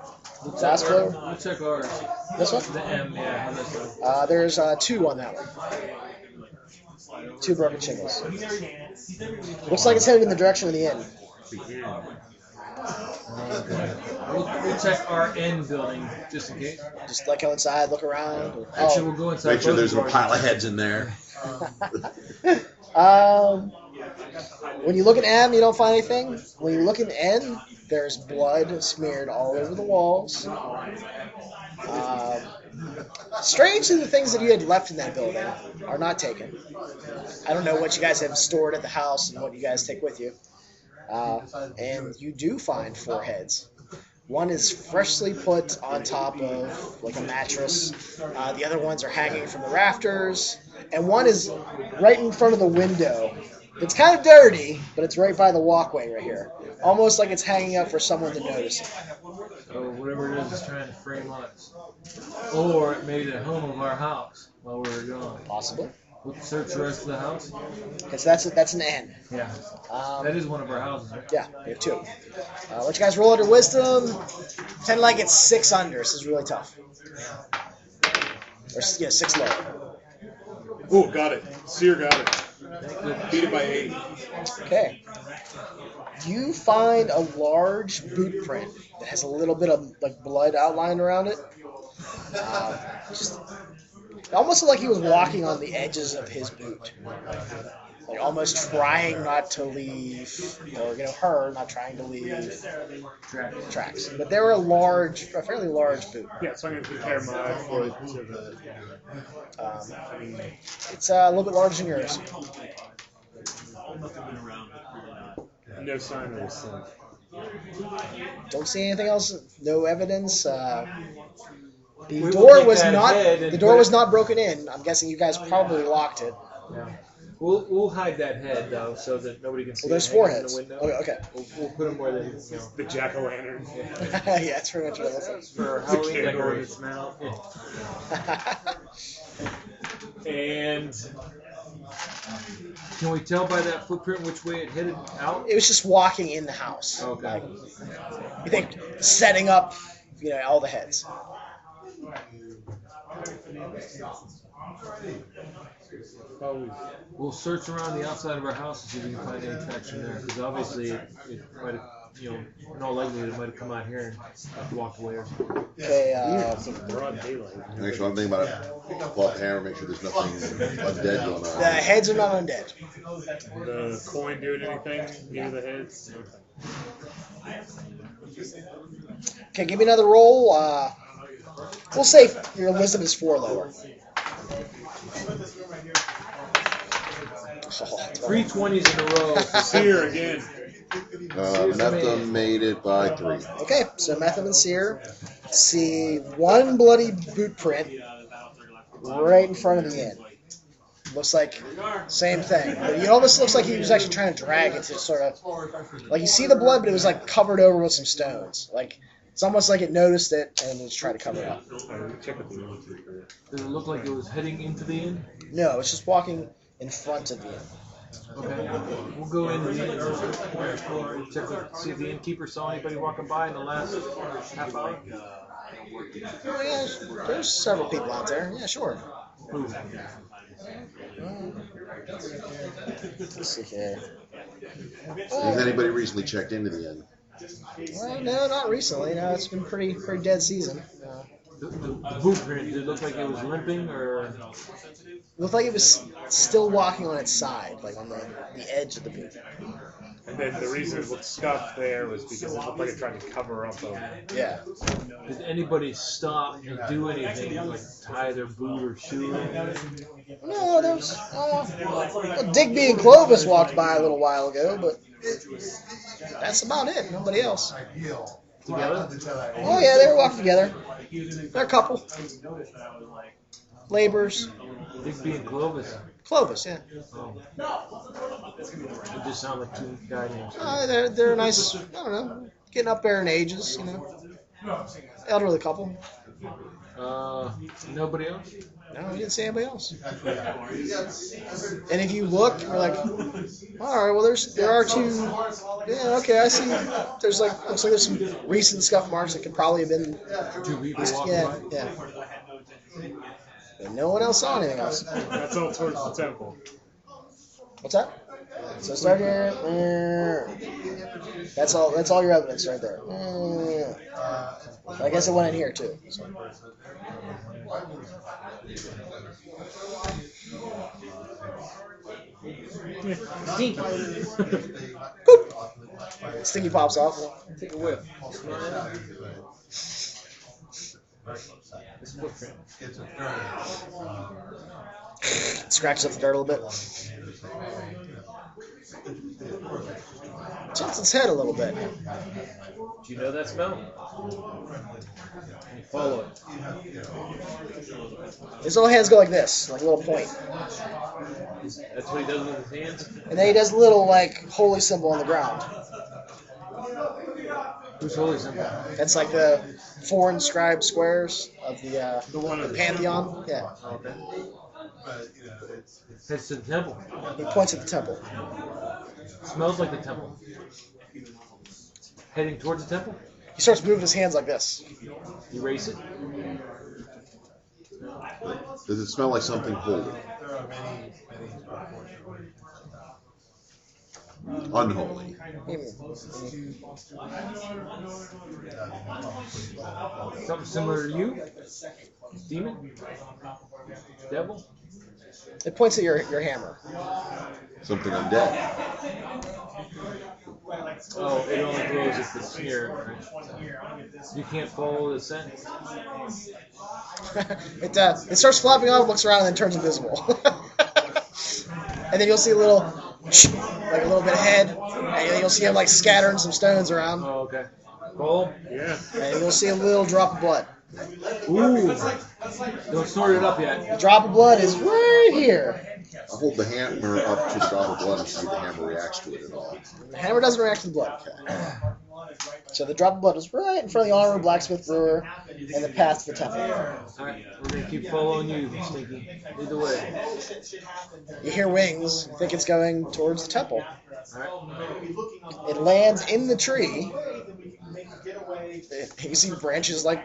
[SPEAKER 1] Glass blower.
[SPEAKER 2] we'll check ours.
[SPEAKER 1] This one.
[SPEAKER 2] The M, yeah. How this one.
[SPEAKER 1] There's 2 on that one. 2 broken shingles. Looks like it's headed in the direction of the inn.
[SPEAKER 2] We'll check our N building just in case.
[SPEAKER 1] Just like go inside, look around.
[SPEAKER 2] Actually, we'll go inside.
[SPEAKER 4] Make sure
[SPEAKER 2] both
[SPEAKER 4] there's
[SPEAKER 2] of
[SPEAKER 4] a
[SPEAKER 2] ours.
[SPEAKER 4] pile of heads in there.
[SPEAKER 1] When you look at M, you don't find anything. When you look at N, there's blood smeared all over the walls. Strangely, the things that you had left in that building are not taken. I don't know what you guys have stored at the house and what you guys take with you. And you do find 4 heads. One is freshly put on top of like a mattress. The other ones are hanging from the rafters, and one is right in front of the window. It's kind of dirty, but it's right by the walkway right here, almost like it's hanging up for someone to notice it.
[SPEAKER 2] Or whatever it is trying to frame us. Or it made it a home of our house while we were gone.
[SPEAKER 1] Possibly.
[SPEAKER 2] We'll search the rest of the house.
[SPEAKER 1] Because that's an N.
[SPEAKER 2] Yeah. That is one of our houses, right?
[SPEAKER 1] Yeah, we have 2. Let you guys roll under wisdom. Tend like it's 6 under, so it's really tough. Or 6 lower.
[SPEAKER 3] Oh, got it. Seer got it. Beat it by 8.
[SPEAKER 1] Okay. You find a large boot print that has a little bit of like blood outlined around it. Just it almost looked like he was walking on the edges of his boot, like almost trying not to leave, or her not trying to leave tracks. But they were a fairly large boot.
[SPEAKER 3] Yeah, so I'm going to compare my foot to the...
[SPEAKER 1] It's a little bit larger than yours.
[SPEAKER 3] No sign of sin.
[SPEAKER 1] Don't see anything else. No evidence. The door was not broken in. I'm guessing you guys probably locked it.
[SPEAKER 2] Yeah. We'll hide that head though, so that nobody can see.
[SPEAKER 1] Well, there's
[SPEAKER 2] it
[SPEAKER 1] 4
[SPEAKER 2] hanging
[SPEAKER 1] heads.
[SPEAKER 2] in the window.
[SPEAKER 1] Okay.
[SPEAKER 2] We'll put them where they,
[SPEAKER 3] The jack-o'-lantern.
[SPEAKER 1] Yeah, that's pretty much what it looks like.
[SPEAKER 2] for Halloween decorations now. And can we tell by that footprint which way it headed out?
[SPEAKER 1] It was just walking in the house.
[SPEAKER 2] Okay.
[SPEAKER 1] You think setting up, all the heads.
[SPEAKER 2] We'll search around the outside of our house to see if we can find any traction there, because obviously it might have, in all likelihood, it might have come out here and walked away or something.
[SPEAKER 1] Okay.
[SPEAKER 3] Some broad daylight.
[SPEAKER 4] Actually, one thing about it, pull out the hammer, make sure there's nothing undead going on.
[SPEAKER 1] The heads are not undead.
[SPEAKER 3] The coin doing anything near the heads?
[SPEAKER 1] Okay, give me another roll. We'll say your wisdom is 4 lower.
[SPEAKER 2] 3 20s in a row.
[SPEAKER 3] Seer again.
[SPEAKER 4] Metha made it by 3.
[SPEAKER 1] Okay, so Metha and Seer see one bloody boot print right in front of the inn. Looks like same thing. But it almost looks like he was actually trying to drag it to sort of like you see the blood, but it was like covered over with some stones. Like it's almost like it noticed it and was trying to cover it up.
[SPEAKER 2] Does it look like it was heading into the inn?
[SPEAKER 1] No, it's just walking in front of the inn.
[SPEAKER 2] Okay, we'll go into the inn. We'll check see if the innkeeper saw anybody walking by in the last half hour.
[SPEAKER 1] Oh yeah, there's several people out there. Yeah, sure.
[SPEAKER 2] Who?
[SPEAKER 1] Let's see here.
[SPEAKER 4] Has anybody recently checked into the inn?
[SPEAKER 1] Well, no, not recently. No, it's been pretty dead season.
[SPEAKER 2] The boot print, did it look like it was limping or?
[SPEAKER 1] It looked like it was still walking on its side, like on the edge of the boot.
[SPEAKER 3] And then the reason it looked scuffed there was because it looked like it tried to cover up a...
[SPEAKER 1] Yeah.
[SPEAKER 2] Did anybody stop and do anything, like tie their boot or shoe?
[SPEAKER 1] No, there was Digby and Clovis walked by a little while ago, but that's about it. Nobody else.
[SPEAKER 2] Together?
[SPEAKER 1] Oh yeah, they were walking together. They're a couple. Laborers.
[SPEAKER 2] Digby and Clovis.
[SPEAKER 1] Clovis, yeah.
[SPEAKER 2] Oh. It just sounded like 2 guy names.
[SPEAKER 1] They're nice. I don't know, getting up there in ages, elderly couple.
[SPEAKER 2] Nobody else?
[SPEAKER 1] No, we didn't see anybody else. And if you look, we're like, all right, well, there are 2. Yeah, okay, I see. Looks like there's some recent scuff marks that could probably have been.
[SPEAKER 2] 2 people walking by?
[SPEAKER 1] Yeah. And no one else saw anything else.
[SPEAKER 3] That's all towards the temple.
[SPEAKER 1] What's that? So start here. That's all your evidence right there. I guess it went in here too. So. Boop. Stinky pops off.
[SPEAKER 2] Take a whiff. This footprint.
[SPEAKER 1] Scratches up the dirt a little bit. tilts its head a little bit.
[SPEAKER 2] Do you know that smell? You follow it.
[SPEAKER 1] His little hands go like this, like a little point.
[SPEAKER 2] That's what he does with his hands?
[SPEAKER 1] And then he does a little, like, holy symbol on the ground.
[SPEAKER 2] Who's holy symbol?
[SPEAKER 1] That's like the 4 inscribed squares of the
[SPEAKER 3] one in the
[SPEAKER 1] Pantheon. Yeah.
[SPEAKER 2] Okay. Heads to the temple.
[SPEAKER 1] He points at the temple.
[SPEAKER 2] Smells like the temple. Heading towards the temple?
[SPEAKER 1] He starts moving his hands like this.
[SPEAKER 2] Erase it.
[SPEAKER 4] Does it smell like something holy? Unholy.
[SPEAKER 2] Something similar to you? Demon? Devil?
[SPEAKER 1] It points at your hammer.
[SPEAKER 4] Something undead.
[SPEAKER 2] Oh, it only glows if it's near. Right? You can't follow the scent.
[SPEAKER 1] It starts flopping off, looks around, and then turns invisible. And then you'll see a little, like a little bit ahead, and you'll see him like scattering some stones around,
[SPEAKER 2] Oh, okay. Roll.
[SPEAKER 3] Yeah.
[SPEAKER 1] and you'll see a little drop of blood.
[SPEAKER 2] Ooh. Don't snort it up yet.
[SPEAKER 1] The drop of blood is right here.
[SPEAKER 4] I hold the hammer up to the drop of blood and see if the hammer reacts to it at all.
[SPEAKER 1] The hammer doesn't react to the blood. So the drop of blood is right in front of the honorable blacksmith brewer and the path to the temple.
[SPEAKER 2] Alright, we're going to keep following you, Stinky. Lead the way.
[SPEAKER 1] You hear wings, you think it's going towards the temple.
[SPEAKER 2] Alright.
[SPEAKER 1] It lands in the tree. You see branches like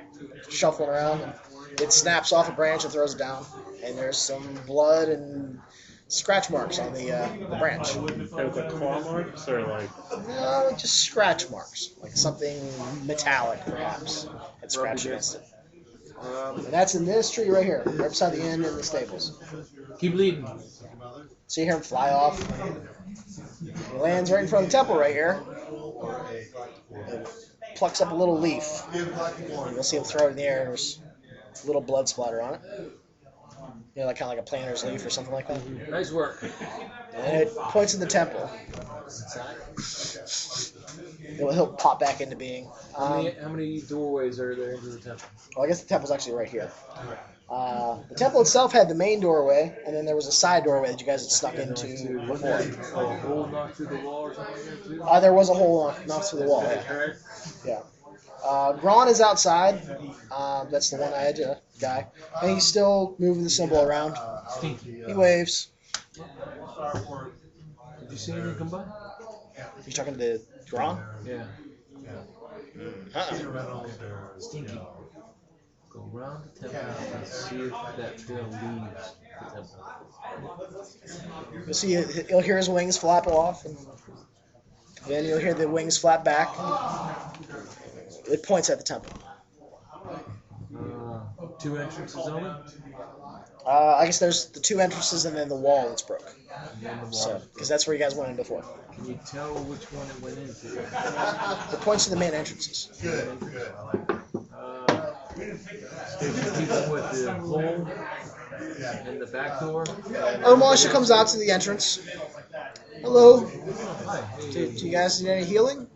[SPEAKER 1] shuffling around. And it snaps off a branch and throws it down. And there's some blood and scratch marks on the branch.
[SPEAKER 3] With the claw marks or like?
[SPEAKER 1] No, just scratch marks, like something metallic, perhaps, that scratched against it. And that's in this tree right here, right beside the inn in the stables.
[SPEAKER 2] Keep leading.
[SPEAKER 1] So you hear him fly off. He lands right in front of the temple right here. And plucks up a little leaf. You'll see him throw it in the air. And there's a little blood splatter on it. You know, like kind of like a planter's leaf or something like that.
[SPEAKER 2] Nice work.
[SPEAKER 1] And it points in the temple. He'll pop back into being.
[SPEAKER 2] How many doorways are there into the temple?
[SPEAKER 1] Well, I guess the temple's actually right here. The temple itself had the main doorway, and then there was a side doorway that you guys had snuck into before.
[SPEAKER 2] A hole knocked through the wall or something like that too?
[SPEAKER 1] There was a hole knocked through the wall, yeah.
[SPEAKER 2] Right.
[SPEAKER 1] Yeah. Gron is outside. That's the one-eyed guy. And he's still moving the symbol around.
[SPEAKER 2] Stinky.
[SPEAKER 1] He waves.
[SPEAKER 2] Did you see anything come by?
[SPEAKER 1] You talking to Gron?
[SPEAKER 2] Yeah.
[SPEAKER 1] Uh-uh.
[SPEAKER 2] Stinky. Go around the temple and see if that trail leaves the temple.
[SPEAKER 1] You'll see, you'll hear his wings flap off, and then you'll hear the wings flap back. It points at the temple.
[SPEAKER 2] 2 entrances only?
[SPEAKER 1] I guess there's the 2 entrances and then the wall that's broke.
[SPEAKER 2] And then the wall.
[SPEAKER 1] So, because that's where you guys went in before.
[SPEAKER 2] Can you tell which one it went into?
[SPEAKER 1] It points to the main entrances.
[SPEAKER 2] Keeping with the hole and the back door.
[SPEAKER 1] Ermasha comes out to the entrance. Hello.
[SPEAKER 2] Hi.
[SPEAKER 1] Do you guys need any healing?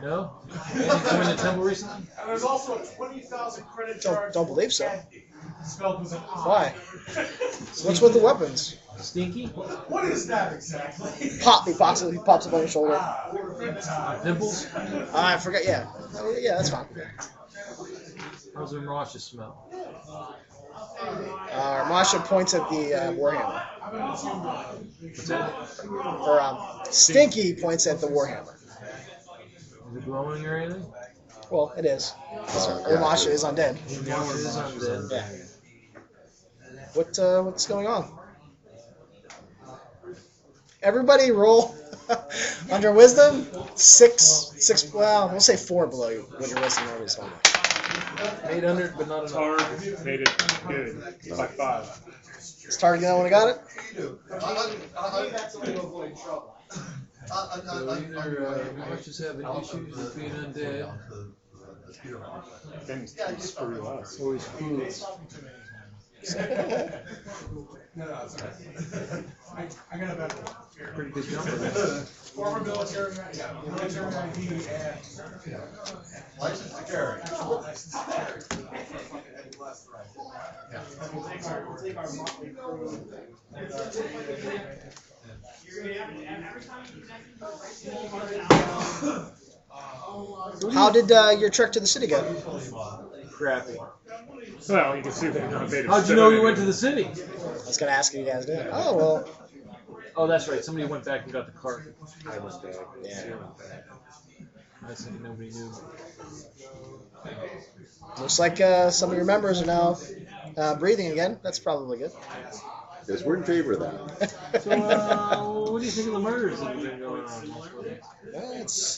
[SPEAKER 2] No? Did you come in the temple recently?
[SPEAKER 5] And there's also a 20,000 credit charge.
[SPEAKER 1] Don't believe so.
[SPEAKER 5] Spelled with an I.
[SPEAKER 1] Why? What's with the weapons?
[SPEAKER 2] Stinky?
[SPEAKER 5] What is that exactly?
[SPEAKER 1] He pops up on your shoulder.
[SPEAKER 2] Pimples?
[SPEAKER 1] I forgot. Yeah. Oh, yeah, that's fine.
[SPEAKER 2] How's the Rasha smell?
[SPEAKER 1] Masha points at the warhammer.
[SPEAKER 2] What's that?
[SPEAKER 1] Or Stinky points at the warhammer.
[SPEAKER 2] Is it glowing or anything?
[SPEAKER 1] Well, it is.
[SPEAKER 4] Yeah.
[SPEAKER 1] Masha is undead.
[SPEAKER 2] Rasha is undead.
[SPEAKER 1] Yeah. What's going on? Everybody roll under wisdom. 6. Well, we'll say 4 below you when your wisdom roll is
[SPEAKER 2] 800, but not enough.
[SPEAKER 3] Targ made it good by 5.
[SPEAKER 1] Is Target the only one who got it?
[SPEAKER 2] So either Rasha's having issues with being undead,
[SPEAKER 3] Then screw us.
[SPEAKER 2] or he's foolish.
[SPEAKER 5] No, it's all right. I got a better one. Here.
[SPEAKER 2] Pretty good number.
[SPEAKER 5] Former military, yeah, military ID and license to carry. License to carry. We'll take our motley crew.
[SPEAKER 1] How did your trek to the city go?
[SPEAKER 2] Crappy.
[SPEAKER 3] Well, you can see they're not made of
[SPEAKER 2] How'd you know we went to the city?
[SPEAKER 1] I was going to ask you guys did. Oh, well.
[SPEAKER 2] Oh, that's right. Somebody went back and got the cart.
[SPEAKER 1] I was dead. Yeah.
[SPEAKER 2] I said nobody knew.
[SPEAKER 1] Looks like some of your members are now breathing again. That's probably good.
[SPEAKER 4] Yes, we're in favor of that.
[SPEAKER 2] So, what do you think of the murders that have been going on?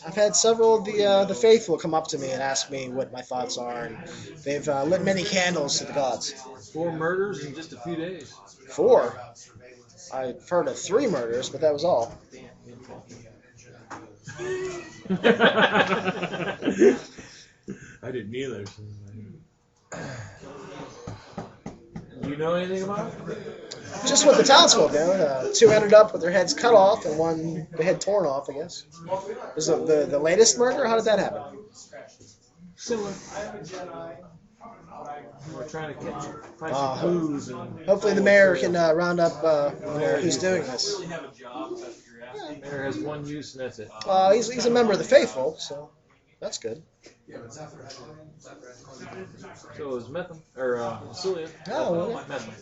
[SPEAKER 1] I've had several of the faithful come up to me and ask me what my thoughts are, and they've lit many candles to the gods.
[SPEAKER 2] 4 murders in just a few days.
[SPEAKER 1] 4? I've heard of 3 murders, but that was all.
[SPEAKER 2] I didn't either. Do you know anything about it?
[SPEAKER 1] Just what the townsfolk know. 2 ended up with their heads cut off, and 1 the head torn off, I guess. Was the latest murder? How did that happen?
[SPEAKER 2] Similar. We're trying to find some clues. And
[SPEAKER 1] Hopefully the mayor can round up who's doing this.
[SPEAKER 2] the mayor has 1 use, and that's it.
[SPEAKER 1] He's a member of the faithful, so that's good.
[SPEAKER 2] So is Metham, or Celia.
[SPEAKER 1] Oh, well, yeah.
[SPEAKER 2] Metham.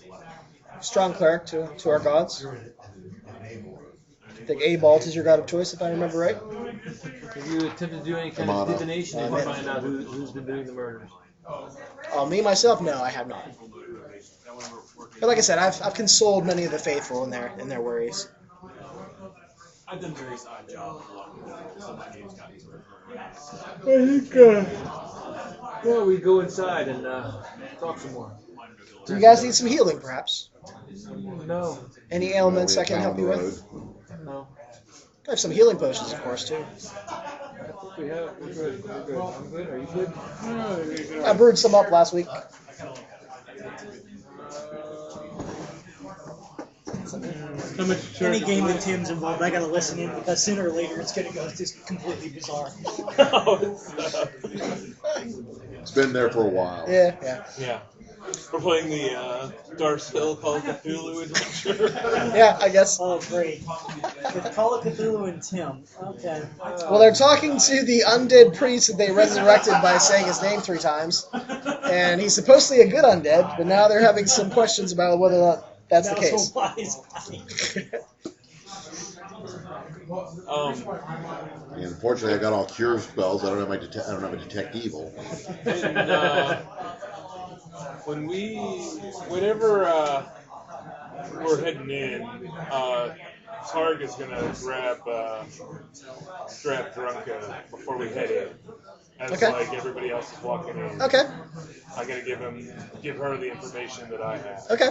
[SPEAKER 1] Strong cleric to our gods. I think Abalt is your god of choice, if I remember right.
[SPEAKER 2] Have you attempted to do any kind of divination to find out who's been doing the murders?
[SPEAKER 1] Me, myself, no, I have not. But like I said, I've consoled many of the faithful in their worries.
[SPEAKER 6] I've done various odd jobs along the way, so my name's gotten sort of.
[SPEAKER 3] I think,
[SPEAKER 2] Well, we go inside and talk some more.
[SPEAKER 1] Do you guys need some healing, perhaps?
[SPEAKER 2] No.
[SPEAKER 1] Any ailments I can help you with?
[SPEAKER 2] No.
[SPEAKER 1] I have some healing potions, of course, too.
[SPEAKER 2] I think we have. We're good. We're good. I'm good. Are you good?
[SPEAKER 1] I brewed some up last week.
[SPEAKER 3] how much
[SPEAKER 7] Any game that Tim's involved, I gotta listen in because sooner or later it's gonna go just completely bizarre.
[SPEAKER 4] It's been there for a while.
[SPEAKER 1] Yeah.
[SPEAKER 6] Yeah. We're playing the Darves Call of Cthulhu adventure.
[SPEAKER 1] Yeah, I guess.
[SPEAKER 7] Oh, great. With Call of Cthulhu and Tim. Okay.
[SPEAKER 1] Well, they're talking to the undead priest that they resurrected by saying his name 3 times. And he's supposedly a good undead, but now they're having some questions about whether or not that's the case.
[SPEAKER 4] And unfortunately, I got all cure spells. I don't have I don't have a detect evil.
[SPEAKER 6] And, whenever we're heading in, Targ is gonna grab Drunka before we head in. As like everybody else is walking in.
[SPEAKER 1] Okay.
[SPEAKER 6] I gotta give her the information that I have.
[SPEAKER 1] Okay.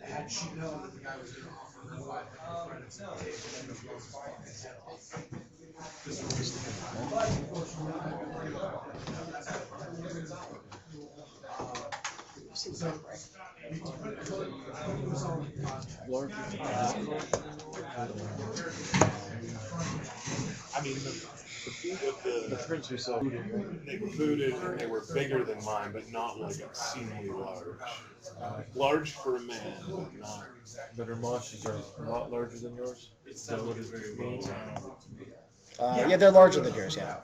[SPEAKER 5] Had she known that the guy was going to offer her life,
[SPEAKER 6] I mean, the prints we saw, they were booted and they were bigger than mine, but not like obscenely large. Large for a man, but not.
[SPEAKER 2] But her mosses are a lot larger than yours. Is that what it means?
[SPEAKER 1] Yeah, they're larger than yours, yeah.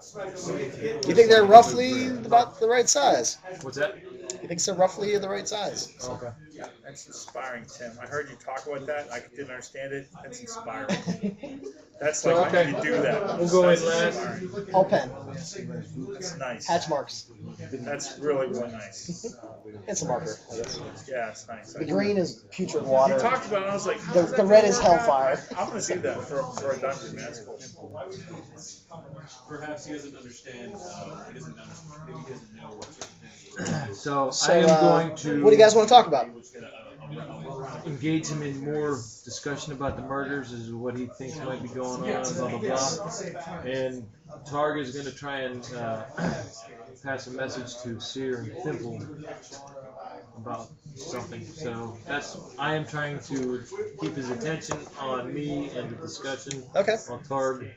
[SPEAKER 1] You think they're roughly about the right size?
[SPEAKER 2] What's that?
[SPEAKER 1] You think they're roughly the right size?
[SPEAKER 2] Okay.
[SPEAKER 8] Yeah, that's inspiring, Tim. I heard you talk about that. I didn't understand it. That's inspiring. That's like
[SPEAKER 2] Okay.
[SPEAKER 8] when you do that.
[SPEAKER 2] We'll go in
[SPEAKER 8] That's
[SPEAKER 2] last.
[SPEAKER 8] inspiring.
[SPEAKER 1] All pen.
[SPEAKER 8] That's nice.
[SPEAKER 1] Hatch marks.
[SPEAKER 8] That's really, really nice.
[SPEAKER 1] It's a marker, I guess.
[SPEAKER 8] Yeah, it's nice.
[SPEAKER 1] The green is putrid
[SPEAKER 8] You
[SPEAKER 1] water.
[SPEAKER 8] talked about it, I was like,
[SPEAKER 1] The red is hellfire.
[SPEAKER 8] I'm going to do that for a dungeon, man. That's cool.
[SPEAKER 6] Perhaps he doesn't understand. Maybe he doesn't know what certain things.
[SPEAKER 2] So
[SPEAKER 1] So,
[SPEAKER 2] I am going to.
[SPEAKER 1] what do you guys want to talk about?
[SPEAKER 2] engage him in more discussion about the murders, is what he thinks might be going on, blah blah blah. And Targ is going to try and pass a message to Seer and Thimble about something. So I am trying to keep his attention on me and the discussion.
[SPEAKER 1] Okay.
[SPEAKER 2] While Targ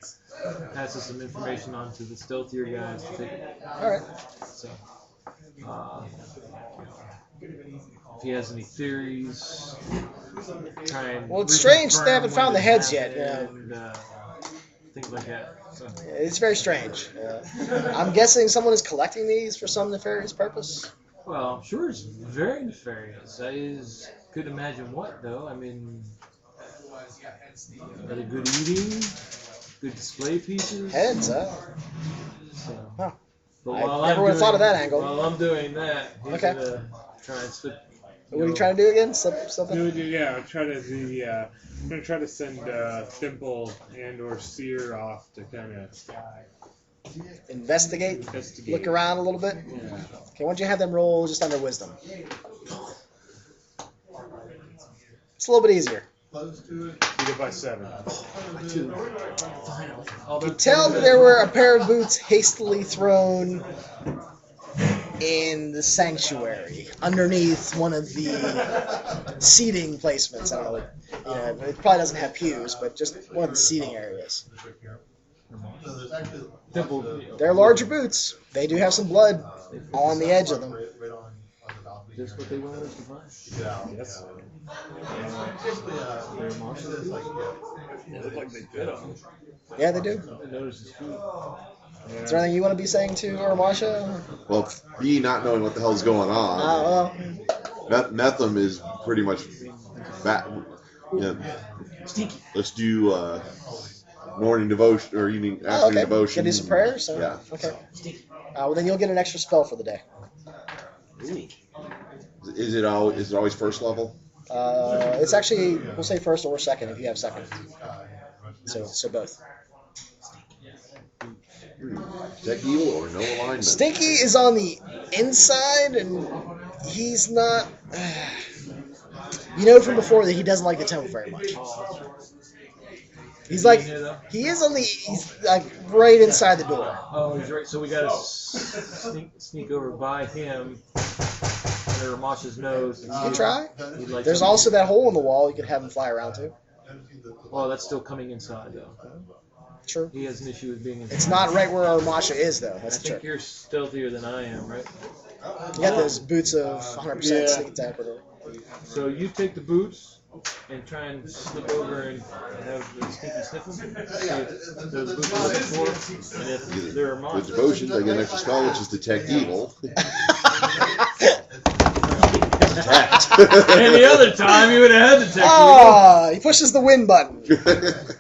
[SPEAKER 2] passes some information on to the stealthier guys to take it.
[SPEAKER 1] All right.
[SPEAKER 2] So, if he has any theories, try and.
[SPEAKER 1] Well, it's strange they haven't found the heads yet.
[SPEAKER 2] And, things like that. So.
[SPEAKER 1] It's very strange. I'm guessing someone is collecting these for some nefarious purpose.
[SPEAKER 2] Well, I'm sure it's very nefarious. I couldn't imagine what, though. I mean, are they good eating? Good display pieces?
[SPEAKER 1] Heads, huh?
[SPEAKER 2] So,
[SPEAKER 1] Huh.
[SPEAKER 2] but
[SPEAKER 1] I never would have thought of that angle.
[SPEAKER 2] While I'm doing that, he's
[SPEAKER 1] Okay.
[SPEAKER 2] gonna try and slip.
[SPEAKER 1] What are you trying to do again? Something?
[SPEAKER 3] Yeah, I'm gonna try to send Thimble and or Seer off to kind of
[SPEAKER 1] Investigate?
[SPEAKER 3] investigate.
[SPEAKER 1] Look around a little bit?
[SPEAKER 3] Yeah.
[SPEAKER 1] Okay, why don't you have them roll just under wisdom? It's a little bit easier.
[SPEAKER 3] Beat it by 7.
[SPEAKER 1] You could tell that there were a pair of boots hastily thrown in the sanctuary underneath one of the seating placements. I don't know. It probably doesn't have pews, but just one of the seating areas. They're larger boots. They do have some blood on the edge of them.
[SPEAKER 2] Is this what they wanted us to find?
[SPEAKER 3] Yes.
[SPEAKER 2] They look like they did them.
[SPEAKER 1] Yeah, they do.
[SPEAKER 2] I noticed his feet.
[SPEAKER 1] Is there anything you want to be saying to Oramasha?
[SPEAKER 4] Well, me not knowing what the hell's going on, Metham is pretty much back. Let's do morning devotion or evening afternoon devotion.
[SPEAKER 1] Can do some prayers? So,
[SPEAKER 4] Yeah.
[SPEAKER 1] Okay. Well, then you'll get an extra spell for the day.
[SPEAKER 4] Is it always first level?
[SPEAKER 1] It's actually, we'll say first or second if you have second. So both.
[SPEAKER 4] Tech evil or no alignment?
[SPEAKER 1] Stinky is on the inside, and he's not. You know from before that he doesn't like the temple very much. He's like, he is he's like right inside the door.
[SPEAKER 2] Oh, he's right. So we gotta sneak over by him under Ramasha's nose.
[SPEAKER 1] You can try.
[SPEAKER 2] Like
[SPEAKER 1] There's also that hole in the wall you could have him fly around to.
[SPEAKER 2] Well, that's still coming inside though.
[SPEAKER 1] True.
[SPEAKER 2] He has an issue with being inside.
[SPEAKER 1] It's not right where Aramasha is, though. That's
[SPEAKER 2] I
[SPEAKER 1] the
[SPEAKER 2] think
[SPEAKER 1] trick.
[SPEAKER 2] you're stealthier than I am, right?
[SPEAKER 1] You got those boots of 100% sneak attack. Or
[SPEAKER 2] So you take the boots and try and slip over and have the Stinky sniff them. See if those boots are before, and if they're
[SPEAKER 4] With
[SPEAKER 2] monsters.
[SPEAKER 4] devotion, I get an extra spell, which is detect evil.
[SPEAKER 2] Any other time you would have had to detect
[SPEAKER 1] Ah, he pushes the win button.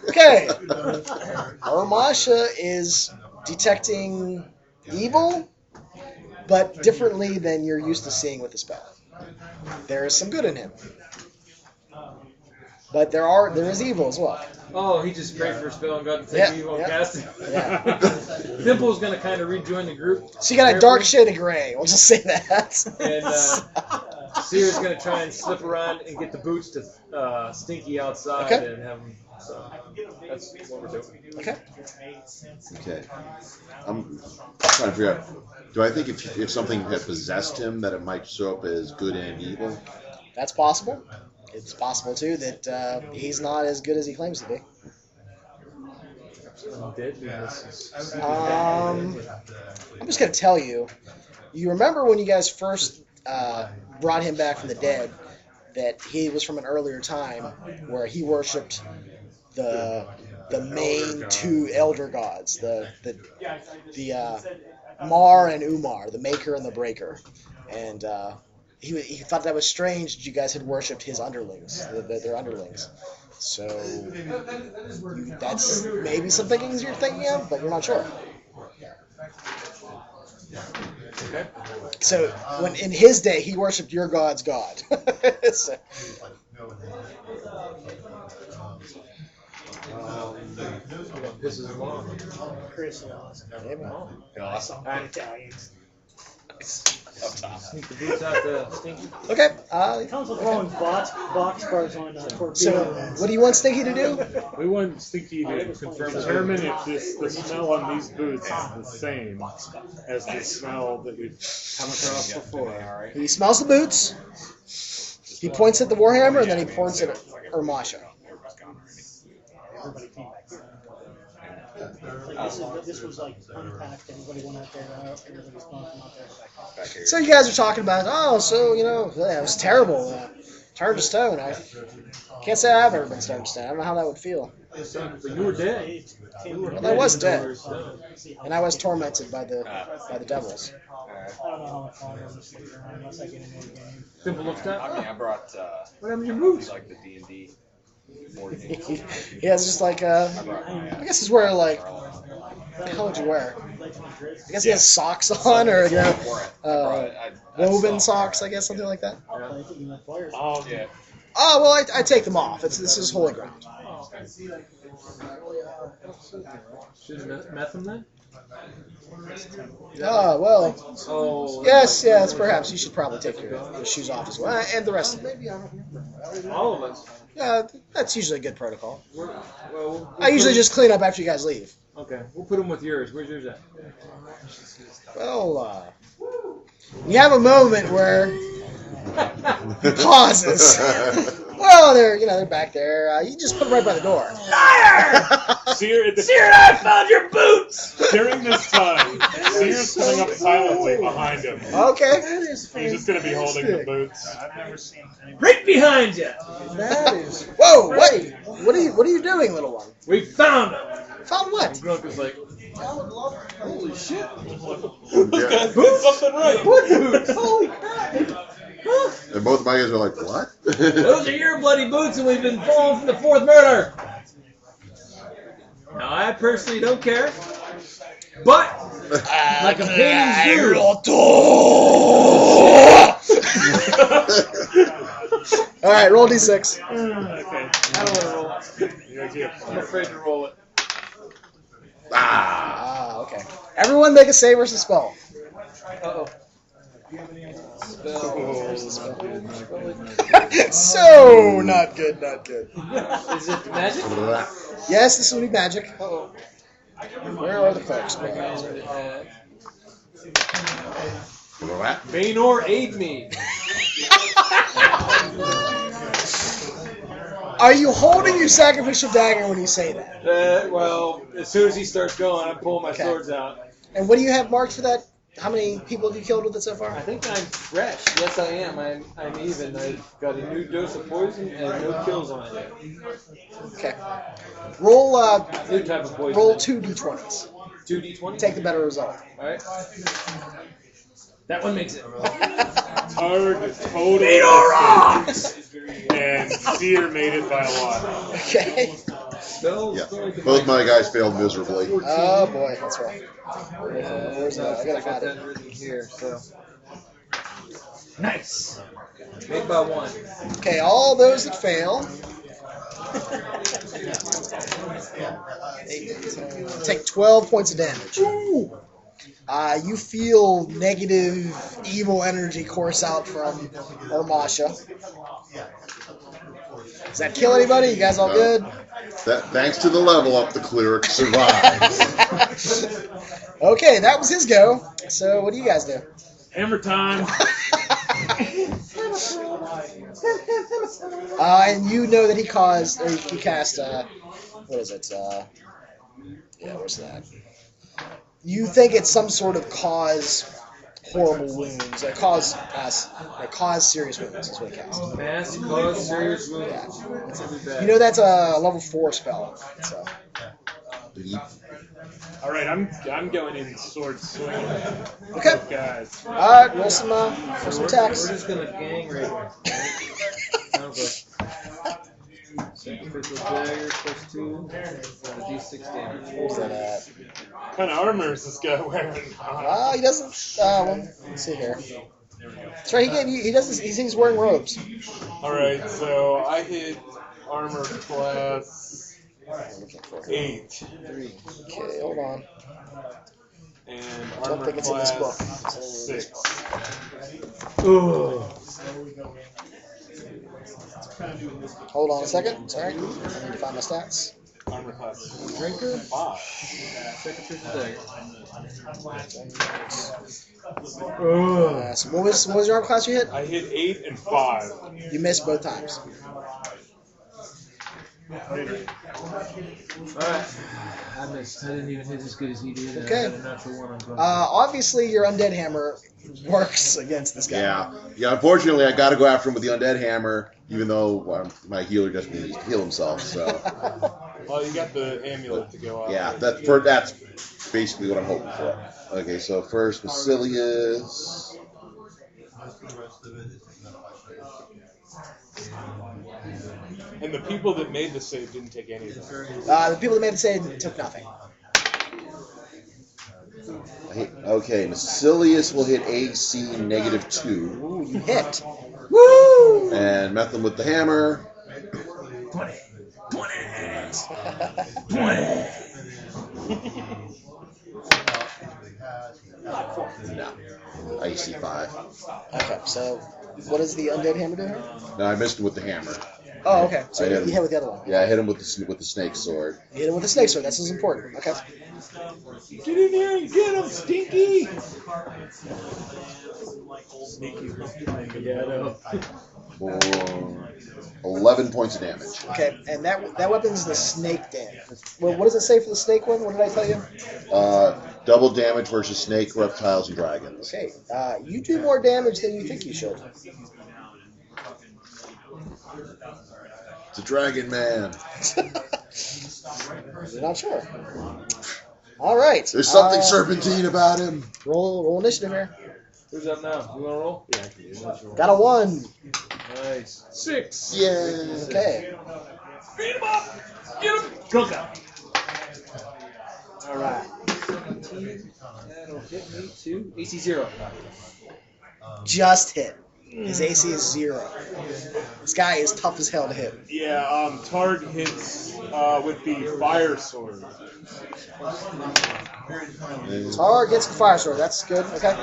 [SPEAKER 1] Okay. Aramasha is detecting evil, but differently than you're used to seeing with the spell. There is some good in him. But there is evil as well.
[SPEAKER 2] Oh, he just prayed for a spell and got to take evil and cast it.
[SPEAKER 1] Yeah.
[SPEAKER 2] Thimple's going to kind of rejoin the group.
[SPEAKER 1] So you got a dark shade of gray. We'll just say that.
[SPEAKER 2] And Seer's going to try and slip around and get the boots to Stinky outside and have him. So that's what we're doing.
[SPEAKER 1] Okay.
[SPEAKER 4] Okay. I'm trying to figure out. Do I think if something had possessed him, that it might show up as good and evil?
[SPEAKER 1] That's possible. It's possible too that he's not as good as he claims to be. I'm just gonna tell you. You remember when you guys first brought him back from the dead? That he was from an earlier time where he worshipped the main two elder gods, the Mar and Umar, the Maker and the Breaker, and he thought that was strange that you guys had worshipped his underlings, their underlings. So that's maybe some things you're thinking of, but you're not sure.
[SPEAKER 2] Okay.
[SPEAKER 1] So when in his day he worshipped your god's god. So,
[SPEAKER 2] Pisses him off.
[SPEAKER 7] Chris,
[SPEAKER 1] maybe.
[SPEAKER 7] awesome. Italians.
[SPEAKER 2] Sneak the boots out the Stinky.
[SPEAKER 1] Okay.
[SPEAKER 7] Council throwing boxcars on torpedoes.
[SPEAKER 1] So, what do you want Stinky to do?
[SPEAKER 3] We want Stinky to determine if the smell on these boots is the same as the smell that we've come across before.
[SPEAKER 1] He smells the boots. He points at the Warhammer, and then he points at Ermasha.
[SPEAKER 7] This was like unpacked. Everybody went out there. Everybody's gone from out there.
[SPEAKER 1] So you guys are talking about, it was terrible. Turned to stone. I can't say I've ever been turned to stone. I don't know how that would feel.
[SPEAKER 2] But you were dead.
[SPEAKER 1] Well, I was dead, and I was tormented by the devils.
[SPEAKER 7] I don't know how much longer I'm sticking around unless I get into the game.
[SPEAKER 2] Simple looks that.
[SPEAKER 9] I mean, I brought
[SPEAKER 2] What happened to your boots?
[SPEAKER 9] like the D&D board game.
[SPEAKER 1] Yeah, it's just like I guess it's where like, what the hell would you wear? I guess he has socks on, or woven socks, I guess, something like that.
[SPEAKER 3] Oh,
[SPEAKER 9] Yeah.
[SPEAKER 1] Oh well, I take them off. This is holy ground.
[SPEAKER 2] Should have met them then?
[SPEAKER 1] Oh well.
[SPEAKER 2] Oh.
[SPEAKER 1] Yes, perhaps you should probably take your shoes off as well, and the rest of them.
[SPEAKER 2] All of us.
[SPEAKER 1] Yeah, that's usually a good protocol.
[SPEAKER 2] We'll
[SPEAKER 1] I usually just clean up after you guys leave.
[SPEAKER 2] Okay, we'll put them with yours. Where's yours at?
[SPEAKER 1] Well, you have a moment where he pauses. Well, they're back there. You just put them right by the door.
[SPEAKER 3] Seer
[SPEAKER 8] and I found your boots!
[SPEAKER 3] During this time, Seer's coming up silently behind him.
[SPEAKER 1] Okay.
[SPEAKER 3] He's just going to be holding the boots.
[SPEAKER 8] I've never seen anyone.
[SPEAKER 2] Right behind you!
[SPEAKER 1] That is. Whoa! Wait! What are you doing, little one?
[SPEAKER 2] We found them!
[SPEAKER 1] Found what?
[SPEAKER 2] Grunk is like, holy shit!
[SPEAKER 6] This guy's doing something right.
[SPEAKER 2] What boots? Holy crap!
[SPEAKER 4] And both of my guys are like, what?
[SPEAKER 2] Those are your bloody boots, and we've been falling from the fourth murder. Now, I personally don't care, but like a pain's dude.
[SPEAKER 1] All right, roll d6.
[SPEAKER 2] Okay. I don't want to roll it. I'm afraid to roll it.
[SPEAKER 1] Ah, okay. Everyone make a save versus spell.
[SPEAKER 2] Uh-oh.
[SPEAKER 1] So not good.
[SPEAKER 2] Is it magic?
[SPEAKER 1] Yes, this will be magic.
[SPEAKER 2] Uh-oh.
[SPEAKER 1] Where are the clerks?
[SPEAKER 2] Baynor, aid me.
[SPEAKER 1] Are you holding your sacrificial dagger when you say that?
[SPEAKER 2] Well, as soon as he starts going, I'm pulling my swords out.
[SPEAKER 1] And what do you have marked for that? How many people have you killed with it so far?
[SPEAKER 2] I think I'm fresh. Yes, I am. I'm even. I've got a new dose of poison and no kills on it.
[SPEAKER 1] Okay. Roll
[SPEAKER 2] New type of poison.
[SPEAKER 1] roll 2 d20s.
[SPEAKER 2] 2 d20.
[SPEAKER 1] Take the better result.
[SPEAKER 2] All right. That one makes it.
[SPEAKER 3] Targ is totally rocks! And Seer made it by a lot.
[SPEAKER 1] Okay.
[SPEAKER 4] Yeah. Both my guys failed miserably.
[SPEAKER 1] Oh boy, that's right. Where's that? I gotta find
[SPEAKER 2] that
[SPEAKER 1] it.
[SPEAKER 2] written here. So nice. Made by one.
[SPEAKER 1] Okay, all those that fail take 12 points of damage. You feel negative, evil energy course out from Ermasha. Does that kill anybody? You guys all good?
[SPEAKER 4] Thanks to the level up, the cleric survives.
[SPEAKER 1] Okay, that was his go. So what do you guys do?
[SPEAKER 3] Hammer time.
[SPEAKER 1] And you know that he cast, what is it? Where's that? You think it's some sort of cause horrible wounds, cause serious wounds is what he cast.
[SPEAKER 2] Mass cause serious wounds.
[SPEAKER 1] Yeah.
[SPEAKER 2] That's really bad.
[SPEAKER 1] You know that's a level 4 spell. So.
[SPEAKER 3] All right, I'm going in sword swinging.
[SPEAKER 1] Okay.
[SPEAKER 3] Guys.
[SPEAKER 1] All right, roll some attacks.
[SPEAKER 2] We're just gonna gang rape him. Sacrificial dagger +2 and a d6 damage.
[SPEAKER 1] Where's that at?
[SPEAKER 3] What kind of armor is this guy wearing?
[SPEAKER 1] He doesn't. Let's see here. That's right. He doesn't. He thinks he's wearing robes.
[SPEAKER 6] All right, so I hit armor class 8.
[SPEAKER 1] 3. Okay, hold on.
[SPEAKER 6] And
[SPEAKER 1] I don't
[SPEAKER 6] armor
[SPEAKER 1] think it's in this book.
[SPEAKER 6] class
[SPEAKER 1] It's in this
[SPEAKER 6] 6.
[SPEAKER 1] Ooh. Hold on a second. Sorry. I need to find my stats.
[SPEAKER 6] Armor class
[SPEAKER 2] Drinker?
[SPEAKER 6] 5.
[SPEAKER 2] Secretary today.
[SPEAKER 1] So what was your armor class you hit?
[SPEAKER 6] I hit 8 and 5.
[SPEAKER 1] You missed both times.
[SPEAKER 2] Alright. I missed. I didn't even hit as good as he did. and
[SPEAKER 1] Okay.
[SPEAKER 2] I got a natural one on Grumpy.
[SPEAKER 1] Obviously, your undead hammer works against this guy.
[SPEAKER 4] Yeah. Unfortunately, I got to go after him with the undead hammer, even though my healer just needs to heal himself. So
[SPEAKER 6] Well, you got the amulet to go out.
[SPEAKER 4] yeah, that's basically what I'm hoping for. Okay, so first Basilius.
[SPEAKER 6] And the people that made the save didn't take any of that.
[SPEAKER 1] The people that made the save took nothing.
[SPEAKER 4] Okay, Basilius will hit AC -2.
[SPEAKER 1] Ooh, you hit. Woo!
[SPEAKER 4] And Methlin with the hammer.
[SPEAKER 2] 20. 20.
[SPEAKER 4] No. AC 5.
[SPEAKER 1] Okay, so what does the undead hammer do here?
[SPEAKER 4] No, I missed him with the hammer.
[SPEAKER 1] Oh, okay. So
[SPEAKER 4] I
[SPEAKER 1] you
[SPEAKER 4] hit him.
[SPEAKER 1] hit with the other one.
[SPEAKER 4] Yeah, I hit him with the snake sword.
[SPEAKER 1] You hit him with the snake sword. That's what's important. Okay.
[SPEAKER 6] Get in there and get him, Stinky!
[SPEAKER 2] Yeah, I know.
[SPEAKER 4] For 11 points of damage.
[SPEAKER 1] Okay, and that weapon's the snake damage. Well, what does it say for the snake one? What did I tell you?
[SPEAKER 4] Double damage versus snake, reptiles, and dragons.
[SPEAKER 1] Okay, you do more damage than you think you should.
[SPEAKER 4] It's a dragon man.
[SPEAKER 1] You're not sure. All right.
[SPEAKER 4] There's something serpentine about him.
[SPEAKER 1] Roll initiative here.
[SPEAKER 2] Who's up now? You want to roll? Yeah, I can do it.
[SPEAKER 1] Got a 1.
[SPEAKER 2] Nice. 6.
[SPEAKER 4] Yeah.
[SPEAKER 1] Okay.
[SPEAKER 6] Beat him up! Get him!
[SPEAKER 2] Drunk out. All right. 17. That'll hit me too. AC 0.
[SPEAKER 1] Just hit. His AC is 0. This guy is tough as hell to hit.
[SPEAKER 6] Yeah, Targ hits with the fire sword.
[SPEAKER 1] Tar gets the fire sword. That's good. Okay.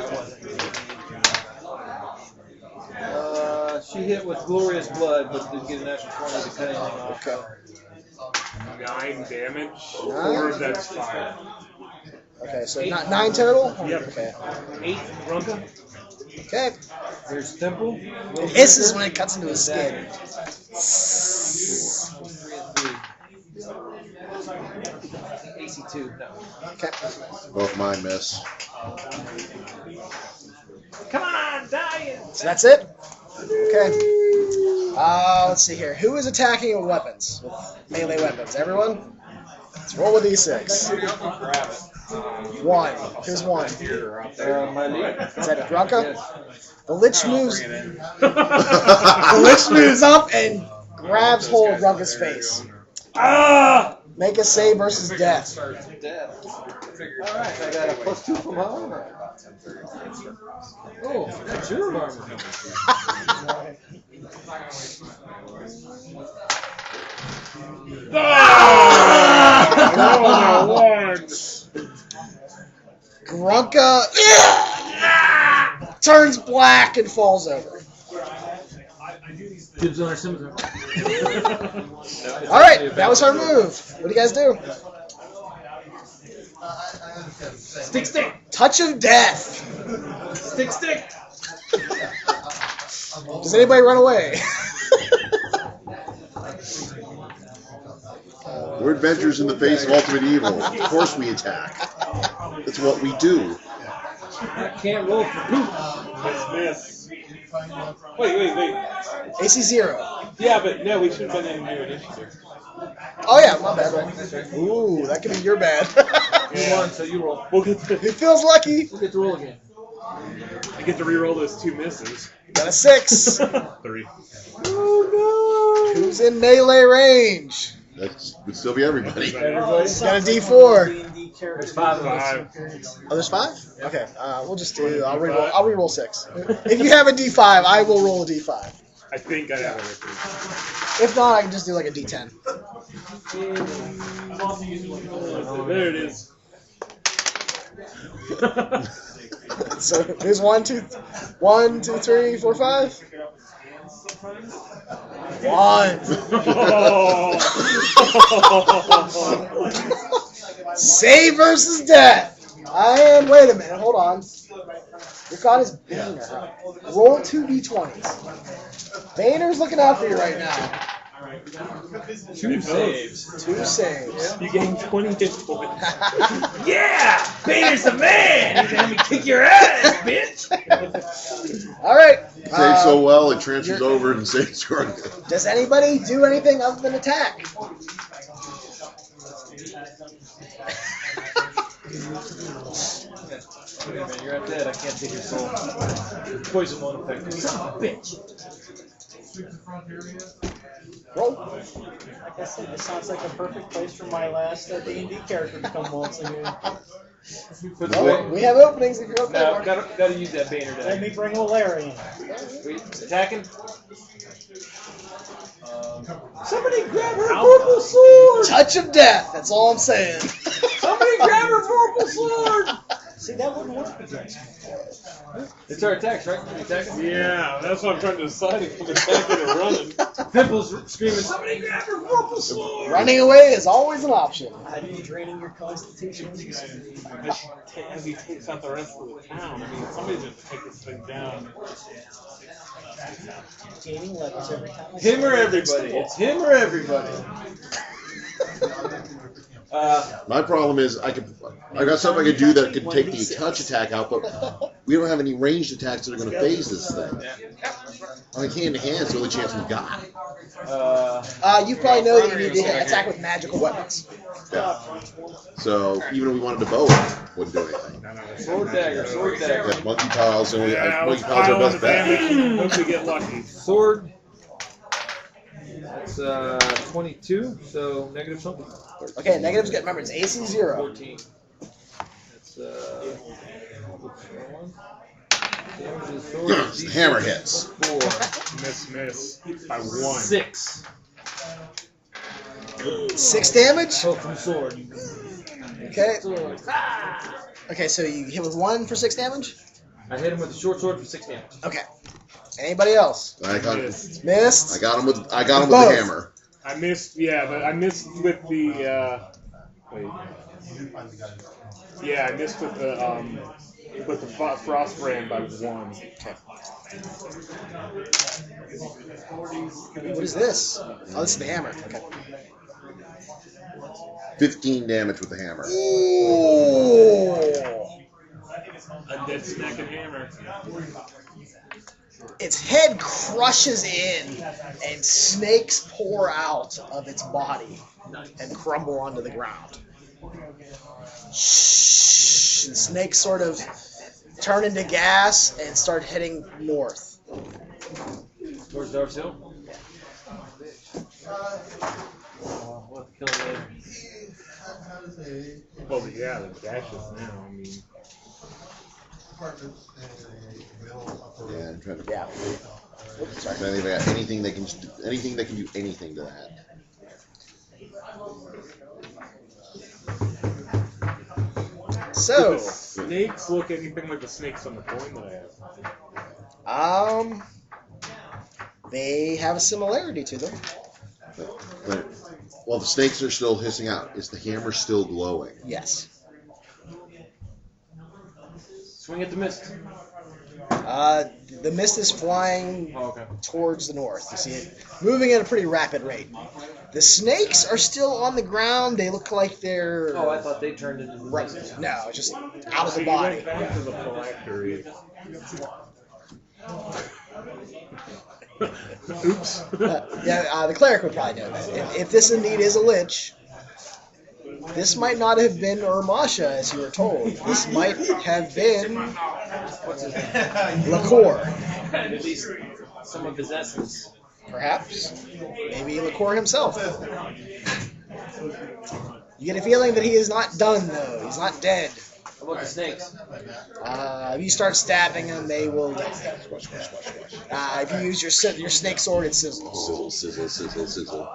[SPEAKER 2] She hit with glorious blood, but didn't get a natural 20 to cut anything off.
[SPEAKER 1] Okay.
[SPEAKER 6] 9 damage. 4 of that's fire.
[SPEAKER 1] Okay, so 9 total?
[SPEAKER 6] Yep.
[SPEAKER 1] Okay.
[SPEAKER 2] 8 Drunka.
[SPEAKER 1] Okay.
[SPEAKER 2] There's Temple.
[SPEAKER 1] It hisses when it cuts into his skin.
[SPEAKER 2] 3 and 3. AC 2. No.
[SPEAKER 1] Okay.
[SPEAKER 4] Both mine miss.
[SPEAKER 2] Come on, die!
[SPEAKER 1] So that's it? Okay. Let's see here. Who is attacking with weapons? With melee weapons? Everyone? Let's roll a d6. 1. Who's 1?
[SPEAKER 2] My lead.
[SPEAKER 1] Is that Drunka?
[SPEAKER 2] Yes.
[SPEAKER 1] The Lich moves. The Lich moves up and grabs hold of Drunka's face.
[SPEAKER 6] Ah!
[SPEAKER 1] Make a save versus death.
[SPEAKER 2] Alright, I got a +2 from my armor. Oh, that's your armor.
[SPEAKER 1] Grunka turns black and falls over.
[SPEAKER 2] Dibs on our scimitar.
[SPEAKER 1] Alright, that was her move. What do you guys do?
[SPEAKER 2] Stick.
[SPEAKER 1] Touch of death.
[SPEAKER 2] Stick.
[SPEAKER 1] Does anybody run away?
[SPEAKER 4] We're adventurers in the face of ultimate evil. Of course we attack. That's what we do.
[SPEAKER 2] I can't roll for poop.
[SPEAKER 6] Miss. Wait.
[SPEAKER 1] AC 0.
[SPEAKER 6] Yeah, but no, we should have been in new initiative.
[SPEAKER 1] Oh yeah, my bad. Ooh, that could be your bad.
[SPEAKER 2] You won, so you roll.
[SPEAKER 6] We'll get to,
[SPEAKER 1] He feels lucky.
[SPEAKER 2] We'll get to roll again.
[SPEAKER 6] I get to re-roll those 2 misses.
[SPEAKER 1] Got a 6.
[SPEAKER 6] 3.
[SPEAKER 1] Oh no. Who's in melee range?
[SPEAKER 4] That would still be everybody.
[SPEAKER 1] Everybody's got a D4.
[SPEAKER 2] There's 5 of us.
[SPEAKER 6] 5.
[SPEAKER 1] Oh, there's 5? Okay, we'll just do. I'll reroll 6. If you have a D5, I will roll a D5.
[SPEAKER 6] I think I have it.
[SPEAKER 1] If not, I can just do like a D10.
[SPEAKER 6] There it is.
[SPEAKER 1] So there's 1, 2, 1, 2, 3, 4, 5. 1. Save versus death. Wait a minute, hold on. Your god is Boehner. Roll 2d20s. Boehner's looking out for you right now.
[SPEAKER 2] 2 saves.
[SPEAKER 1] 2 saves.
[SPEAKER 3] You gain 20 hit points.
[SPEAKER 2] Yeah! Boehner's the man! He's gonna have me kick your ass, bitch!
[SPEAKER 1] All right.
[SPEAKER 4] Saves so well, it transfers over and saves your.
[SPEAKER 1] Does anybody do anything other than attack?
[SPEAKER 2] Wait a minute, you're dead. I can't take your soul. Poison won't affect you. Son of a bitch!
[SPEAKER 1] Roll.
[SPEAKER 7] Like I said, this sounds like a perfect place for my last D&D character to come waltzing in.
[SPEAKER 2] Put
[SPEAKER 1] Well, we have openings if you're okay.
[SPEAKER 2] No,
[SPEAKER 1] Mark.
[SPEAKER 2] gotta use that Boehner
[SPEAKER 7] Let
[SPEAKER 2] die.
[SPEAKER 7] me bring O'Larry in.
[SPEAKER 2] Wait, attacking? Somebody grab her purple sword!
[SPEAKER 1] Touch of death. That's all I'm saying.
[SPEAKER 2] Somebody grab her purple sword!
[SPEAKER 7] See, that wouldn't work against me.
[SPEAKER 2] It's our attacks, right? We attacking?
[SPEAKER 3] Yeah, that's what I'm trying to decide if I'm attacking or running.
[SPEAKER 2] Pimple's screaming, somebody grab her purple sword!
[SPEAKER 1] Running away is always an option.
[SPEAKER 7] I'd be draining your constitution.
[SPEAKER 3] As he takes out the rest of the town, I mean, somebody's going to take this thing down.
[SPEAKER 7] Gaining levels every time.
[SPEAKER 2] Him or everybody? It's him or everybody?
[SPEAKER 4] My problem is I got something I could do that could take the touch attack out, but we don't have any ranged attacks that are going to phase this thing. I mean, hand to hand is the only chance we've got.
[SPEAKER 1] You probably know that you need to attack with magical weapons.
[SPEAKER 4] Yeah. So even if we wanted to bow it, wouldn't do anything.
[SPEAKER 2] Sword dagger, sword dagger.
[SPEAKER 4] Yeah, monkey piles, and
[SPEAKER 3] Yeah,
[SPEAKER 4] monkey
[SPEAKER 3] let's
[SPEAKER 4] piles
[SPEAKER 3] pile
[SPEAKER 4] are
[SPEAKER 3] on
[SPEAKER 4] best
[SPEAKER 3] the
[SPEAKER 4] bet.
[SPEAKER 3] damage. Hope we get lucky.
[SPEAKER 2] Sword. That's 22, so negative something.
[SPEAKER 1] Okay, negatives get, remember, it's AC 0.
[SPEAKER 2] 14. That's oops, wrong one. Damage of the sword is
[SPEAKER 4] The hammer hits.
[SPEAKER 2] 4.
[SPEAKER 3] Miss by 1.
[SPEAKER 2] 6.
[SPEAKER 1] 6 damage?
[SPEAKER 2] Oh, from sword.
[SPEAKER 1] Okay.
[SPEAKER 2] Sword.
[SPEAKER 1] Okay, so you hit with 1 for 6 damage?
[SPEAKER 2] I hit him with a short sword for 6 damage.
[SPEAKER 1] Okay. Anybody else?
[SPEAKER 4] I got
[SPEAKER 1] Missed?
[SPEAKER 4] him with the hammer.
[SPEAKER 3] I missed, yeah, but I missed with the, wait. Yeah, I missed with the frost brand by 1.
[SPEAKER 1] What is this? Oh, this is the hammer. Okay.
[SPEAKER 4] 15 damage with the hammer.
[SPEAKER 1] Ooh.
[SPEAKER 3] A dead smacking hammer.
[SPEAKER 1] Its head crushes in, and snakes pour out of its body and crumble onto the ground. Shh. The snakes sort of turn into gas and start heading north.
[SPEAKER 2] Towards Darves Hill? We'll have to kill him later.
[SPEAKER 3] Well, yeah, the dashes now, I mean.
[SPEAKER 4] Yeah, I'm trying to.
[SPEAKER 1] Yeah. Oops, sorry.
[SPEAKER 4] I think they got anything that can do anything to that.
[SPEAKER 1] So,
[SPEAKER 3] Do the snakes look anything like the snakes on the coin that I have?
[SPEAKER 1] they have a similarity to them.
[SPEAKER 4] But while the snakes are still hissing out, is the hammer still glowing?
[SPEAKER 1] Yes.
[SPEAKER 2] Swing at the mist.
[SPEAKER 1] The mist is flying
[SPEAKER 2] Oh, okay.
[SPEAKER 1] towards the north. You see it moving at a pretty rapid rate. The snakes are still on the ground. They look like they're...
[SPEAKER 2] Oh, I thought they turned into the
[SPEAKER 1] Right.
[SPEAKER 2] mist.
[SPEAKER 1] No, it's just out of the
[SPEAKER 3] See,
[SPEAKER 1] body.
[SPEAKER 3] went back to the phylactery. Oops.
[SPEAKER 1] The cleric would probably know that. If this indeed is a lich, this might not have been Urmasha, as you were told. This might have been
[SPEAKER 2] What's his name?
[SPEAKER 1] Lakor.
[SPEAKER 2] At least some of his essence.
[SPEAKER 1] Perhaps. Maybe Lakor himself. You get a feeling that he is not done, though. He's not dead.
[SPEAKER 2] How about the snakes?
[SPEAKER 1] If you start stabbing them, they will die. If you use your snake sword, it sizzles.
[SPEAKER 4] Sizzle, sizzle, sizzle, sizzle.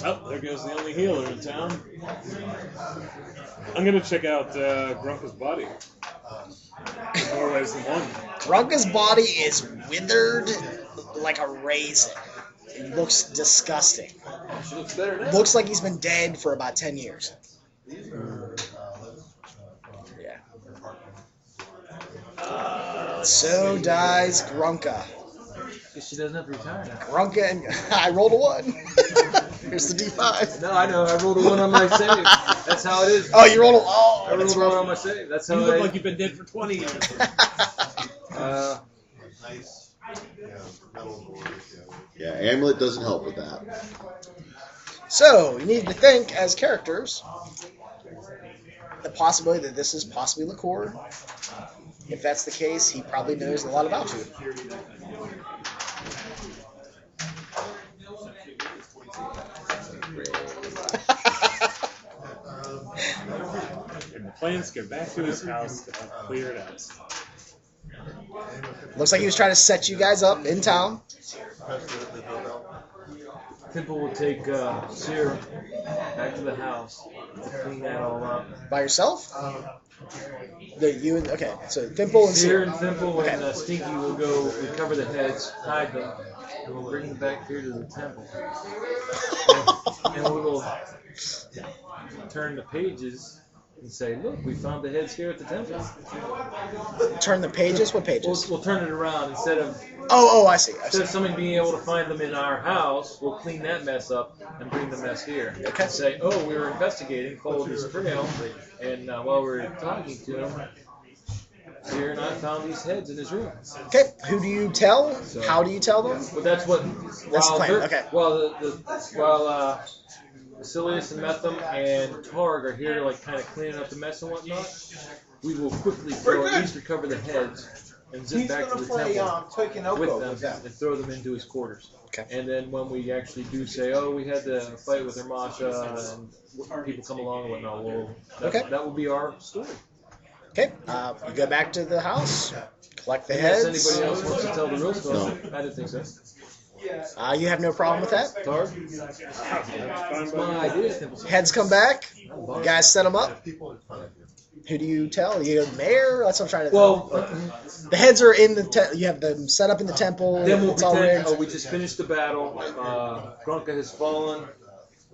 [SPEAKER 3] Oh, there goes the only healer in town. I'm gonna check out Grunka's body. There's more ways than one.
[SPEAKER 1] Grunka's body is withered like a raisin. It looks disgusting.
[SPEAKER 2] She looks better now.
[SPEAKER 1] Looks like he's been dead for about 10 years. Yeah. So dies Grunka.
[SPEAKER 2] Because she doesn't have to retire now.
[SPEAKER 1] Grunka and I rolled a 1. Here's the D5.
[SPEAKER 2] No, I know. I rolled a 1 on my save. That's how it is.
[SPEAKER 1] Oh, you rolled a oh.
[SPEAKER 2] I rolled a 1 on my save. That's how
[SPEAKER 3] You
[SPEAKER 2] it
[SPEAKER 3] look
[SPEAKER 2] is.
[SPEAKER 3] like you've been dead for 20 years.
[SPEAKER 4] Yeah, amulet doesn't help with that.
[SPEAKER 1] So you need to think as characters the possibility that this is possibly Liqueur. If that's the case, he probably knows a lot about you.
[SPEAKER 3] And the plans go back to his house to have cleared out.
[SPEAKER 1] Looks like he was trying to set you guys up in town.
[SPEAKER 2] Temple will take Seer back to the house to clean that all up.
[SPEAKER 1] By yourself? Okay, so Thimble and
[SPEAKER 2] Seer
[SPEAKER 1] Seer.
[SPEAKER 2] and Thimble
[SPEAKER 1] Okay.
[SPEAKER 2] and Stinky will go recover the heads, hide them, and we'll bring them back here to the temple. And we will turn the pages and say, look, we found the heads here at the temple.
[SPEAKER 1] Turn the pages? What pages?
[SPEAKER 2] We'll turn it around. Instead of
[SPEAKER 1] I see.
[SPEAKER 2] instead of somebody being able to find them in our house, we'll clean that mess up and bring the mess here.
[SPEAKER 1] Okay.
[SPEAKER 2] And say, oh, we were investigating, followed this trail, and while we were talking to him, Seer and I found these heads in his room.
[SPEAKER 1] Okay, who do you tell? How do you tell them?
[SPEAKER 2] Well, that's what.
[SPEAKER 1] That's the plan, okay.
[SPEAKER 2] While Basilius and Metham and Targ are here, like kind of cleaning up the mess and whatnot, we will quickly at least recover the heads and zip back to the temple with them and throw them into his quarters.
[SPEAKER 1] Okay.
[SPEAKER 2] And then when we actually do say, oh, we had to fight with Hermasha and people come along and whatnot, that will be our story.
[SPEAKER 1] Okay, you go back to the house, collect the
[SPEAKER 2] Unless
[SPEAKER 1] heads.
[SPEAKER 2] anybody else wants to tell the real story.
[SPEAKER 4] No.
[SPEAKER 2] I didn't think so.
[SPEAKER 1] You have no problem with that?
[SPEAKER 2] Targ? That's my idea.
[SPEAKER 1] Heads come back. You guys set them up. Who do you tell? You the mayor? That's what I'm trying to.
[SPEAKER 2] Well,
[SPEAKER 1] the heads are in the. You have them set up in the temple.
[SPEAKER 2] then we'll
[SPEAKER 1] it's all
[SPEAKER 2] pretend,
[SPEAKER 1] rigged.
[SPEAKER 2] we just finished the battle. Grunka has fallen.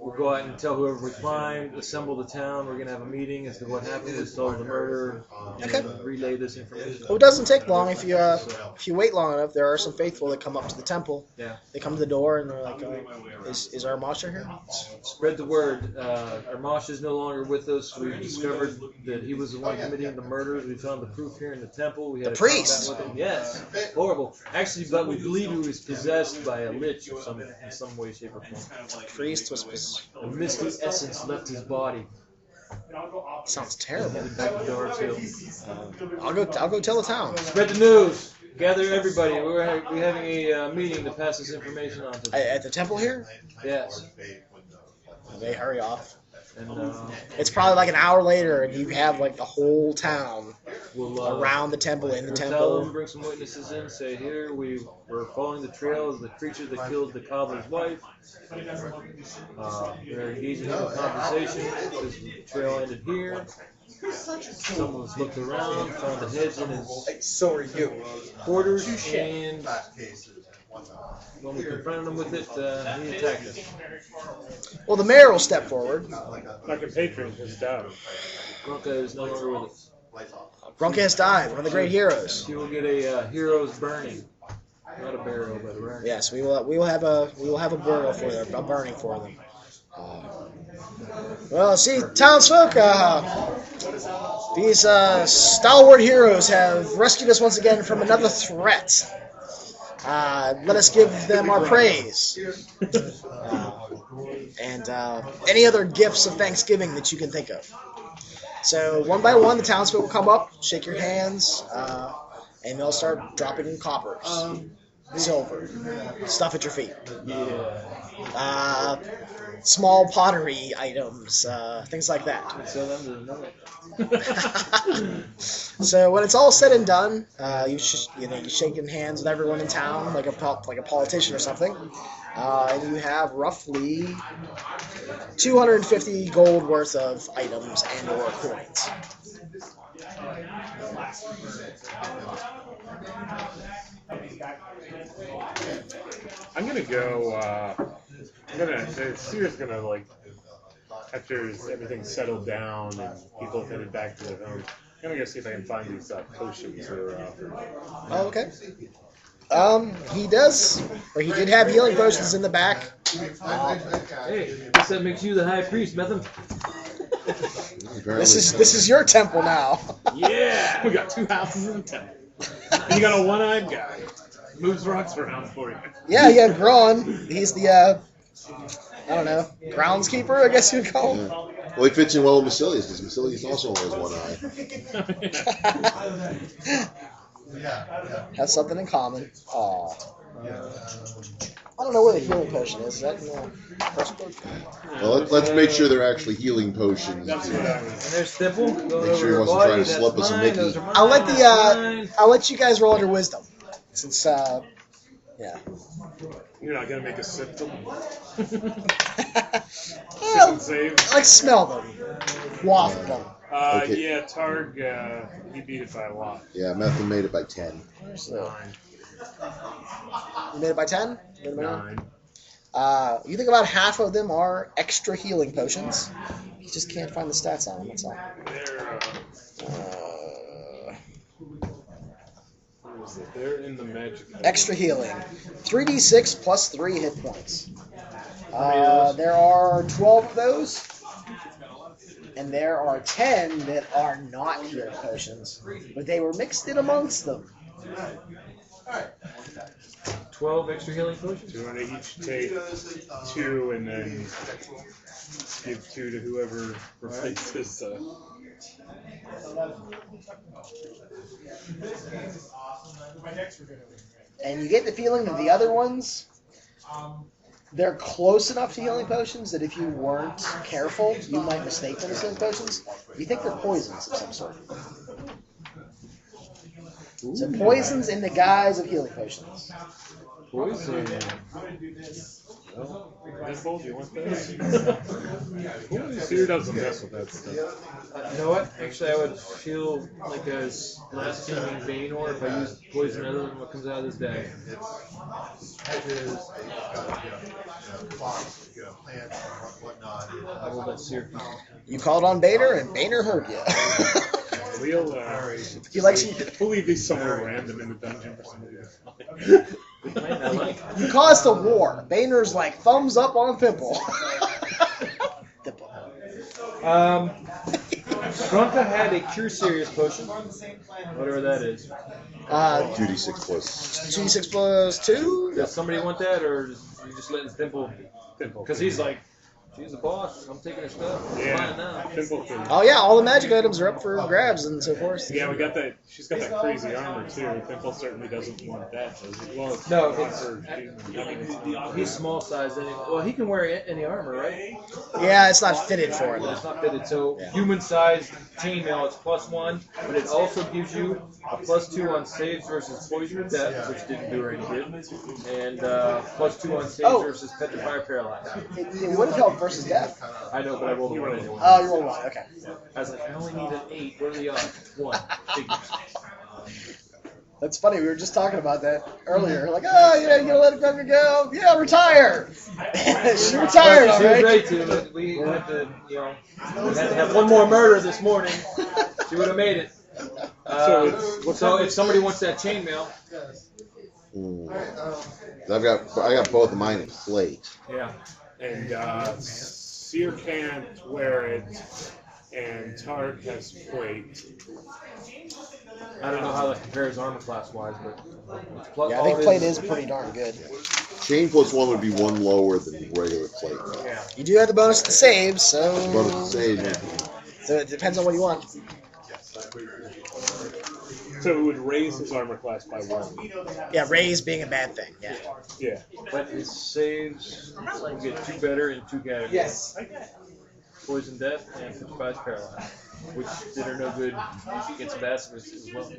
[SPEAKER 2] We'll go out and tell whoever we find, assemble the town. We're going to have a meeting as to what happened, as to the murder, and relay this information.
[SPEAKER 1] Well, it doesn't take long if you wait long enough. There are some faithful that come up to the temple.
[SPEAKER 2] Yeah.
[SPEAKER 1] They come to the door and they're like, "Is our master here?"
[SPEAKER 2] Spread the word. Armash is no longer with us. We've discovered that he was the one committing the murders. We found the proof here in the temple. We had
[SPEAKER 1] The
[SPEAKER 2] a combat
[SPEAKER 1] priest?
[SPEAKER 2] with him. Yes. Horrible. Actually, but we believe he was possessed by a lich in some way, shape, or form.
[SPEAKER 1] Priest was.
[SPEAKER 2] A misty essence left his body.
[SPEAKER 1] Sounds terrible.
[SPEAKER 2] Headed back to Darves Hill.
[SPEAKER 1] I'll go tell the town.
[SPEAKER 2] Spread the news. Gather everybody. We're having a meeting to pass this information on to them.
[SPEAKER 1] At the temple here?
[SPEAKER 2] Yes.
[SPEAKER 1] They hurry off.
[SPEAKER 2] And
[SPEAKER 1] It's probably like an hour later, and you have like the whole town
[SPEAKER 2] we'll
[SPEAKER 1] around the temple, in the
[SPEAKER 2] Tell
[SPEAKER 1] temple.
[SPEAKER 2] them, bring some witnesses in, say here we're following the trail of the creature that killed the cobbler's wife. We're engaging in a conversation because the trail ended here. Someone's looked around, found the heads in his quarters, and when we confronted him with it, he attacked us.
[SPEAKER 1] Well, the mayor will step forward.
[SPEAKER 3] My compatriot has died.
[SPEAKER 2] Grunka is no longer with us.
[SPEAKER 1] Grunka has died, one of the great heroes.
[SPEAKER 2] He will get a hero's burning. Not a burial, but a burning.
[SPEAKER 1] Yes, we will have a burial for them, a burning for them. Well, see, townsfolk, these stalwart heroes have rescued us once again from another threat. Let us give them our praise. And any other gifts of Thanksgiving that you can think of. So one by one, the townsfolk will come up, shake your hands, and they'll start dropping coppers. silver. Stuff at your feet.
[SPEAKER 2] Yeah.
[SPEAKER 1] Small pottery items, things like that.
[SPEAKER 2] Sell them to the
[SPEAKER 1] So when it's all said and done, you're shaking hands with everyone in town like a politician or something, and you have roughly 250 gold worth of items and/or coins.
[SPEAKER 3] I'm gonna go. Seer's gonna like after everything's settled down and people have headed back to their homes. I'm gonna go see if I can find these potions that are offered.
[SPEAKER 1] Oh, okay. He does, or he did have healing potions in the back.
[SPEAKER 2] Hey, guess that makes you the high priest, Methem.
[SPEAKER 1] This is your temple now.
[SPEAKER 3] Yeah, we got 2 houses in the temple. And you got a one-eyed guy. Moves rocks around for you.
[SPEAKER 1] Yeah, you have Gron. He's the I don't know, groundskeeper, I guess you'd call him.
[SPEAKER 4] Yeah. Well, he fits in well with Massilius, because Massilius also has one eye.
[SPEAKER 1] Has something in common. Aw. I don't know where the healing potion is. Is that in the first book?
[SPEAKER 4] Well, let's make sure they're actually healing potions.
[SPEAKER 3] That's what I was.
[SPEAKER 2] And there's Stipple.
[SPEAKER 4] Make sure he wasn't trying to slip us a Mickey.
[SPEAKER 1] I'll let you guys roll under wisdom, since yeah.
[SPEAKER 3] You're not gonna make a sip them.
[SPEAKER 1] Well,
[SPEAKER 3] Save.
[SPEAKER 1] like smell them, waft them.
[SPEAKER 4] Okay.
[SPEAKER 3] Yeah, Targ, he beat it by a lot.
[SPEAKER 4] Yeah, Methem made it by 10.
[SPEAKER 1] Where's the?
[SPEAKER 3] 9.
[SPEAKER 1] You made it by 10?
[SPEAKER 3] 9.
[SPEAKER 1] You think about half of them are extra healing potions. You just can't find the stats on them. That's all.
[SPEAKER 3] They're in the magic.
[SPEAKER 1] Extra healing. 3d6 plus 3 hit points. There are 12 of those. And there are 10 that are not healing potions. But they were mixed in amongst them.
[SPEAKER 2] 12 extra healing potions?
[SPEAKER 3] Do you want to each take 2 and then give 2 to whoever replaces
[SPEAKER 1] And you get the feeling that the other ones, they're close enough to healing potions that if you weren't careful, you might mistake them as healing potions. You think they're poisons of some sort. So poisons in the guise of healing potions.
[SPEAKER 2] Poison.
[SPEAKER 3] Dimple, do you want this? Seer doesn't mess with that stuff.
[SPEAKER 2] You know what? Actually, I would feel like a blaspheming Baynor if I used poison other than what comes out of this bag. I will let Seer.
[SPEAKER 1] You called on Boehner, and Boehner heard you. He likes you.
[SPEAKER 3] We'll leave these somewhere random in the dungeon for somebody to find.
[SPEAKER 1] You caused a war. Boehner's like thumbs up on Pimple.
[SPEAKER 2] Bronca had a cure serious potion, whatever that is.
[SPEAKER 4] 2d6 plus.
[SPEAKER 1] 2d6 plus 2?
[SPEAKER 2] Does somebody want that, or you just letting Pimple? Because he's like, she's the boss. I'm taking her stuff. It's mine now.
[SPEAKER 3] Pimple can.
[SPEAKER 1] Oh yeah, all the magic items are up for grabs and so forth.
[SPEAKER 3] Yeah, we got that. She's got that crazy armor too. Pimple certainly doesn't want that, does he? Well, it's
[SPEAKER 2] No,
[SPEAKER 3] not
[SPEAKER 2] it's-
[SPEAKER 3] for-
[SPEAKER 2] He's small sized. Well, he can wear any armor, right?
[SPEAKER 1] Yeah, it's not fitted for him.
[SPEAKER 2] It's not fitted. So human sized chainmail, it's +1, but it also gives you a +2 on saves versus poison or death, which didn't do her any good, and +2 on saves versus petrify or paralyze.
[SPEAKER 1] It would have helped versus death.
[SPEAKER 2] I know, but I rolled a 1 anyway.
[SPEAKER 1] Oh, you rolled 1, okay.
[SPEAKER 2] I was like, I only need an 8. What are the odds? 1. Figures.
[SPEAKER 1] That's funny, we were just talking about that earlier. Like, oh, yeah, you gonna let Gregor go? Yeah, retire! She retired,
[SPEAKER 2] She was
[SPEAKER 1] alright?
[SPEAKER 2] ready to, but we had to, we had to have one more murder this morning. She would have made it. So if somebody wants that chainmail.
[SPEAKER 4] I got both of mine in plate.
[SPEAKER 2] Yeah.
[SPEAKER 3] And Seer can't wear it, and Targ has plate.
[SPEAKER 2] I don't know how that compares armor class wise, but plus
[SPEAKER 1] Yeah, I think plate is pretty darn good.
[SPEAKER 4] Chain plus 1 would be 1 lower than regular plate.
[SPEAKER 2] Yeah.
[SPEAKER 1] You do have the bonus to save, so...
[SPEAKER 4] Bonus to save.
[SPEAKER 1] So it depends on what you want.
[SPEAKER 3] So it would raise his armor class by 1.
[SPEAKER 1] Yeah, raise being a bad thing. Yeah.
[SPEAKER 3] Yeah.
[SPEAKER 2] But his saves will get 2 better in 2 categories.
[SPEAKER 8] Yes.
[SPEAKER 2] Poison death and 55 paralyzed, which did her no good against basilisk as well.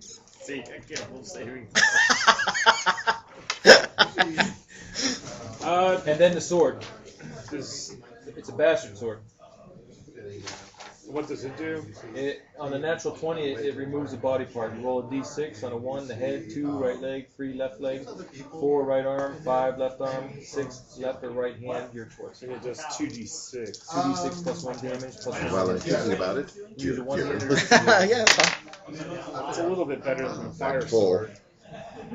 [SPEAKER 3] See, I get a whole saving.
[SPEAKER 2] And then the sword. It's a bastard sword.
[SPEAKER 3] What does it do?
[SPEAKER 2] On a natural 20, it removes a body part. You roll a d6 on a 1, the head, 2, right leg, 3, left leg, 4, right arm, 5, left arm, 6, left or right hand, your choice.
[SPEAKER 3] So it does 2d6.
[SPEAKER 2] 2d6 plus 1 damage, plus 1
[SPEAKER 4] While I'm
[SPEAKER 2] damage.
[SPEAKER 4] thinking about it,
[SPEAKER 2] Use a
[SPEAKER 4] you're,
[SPEAKER 2] 1-hander.
[SPEAKER 1] Yeah, that's fine.
[SPEAKER 3] It's a little bit better than the fire
[SPEAKER 4] full.
[SPEAKER 3] sword.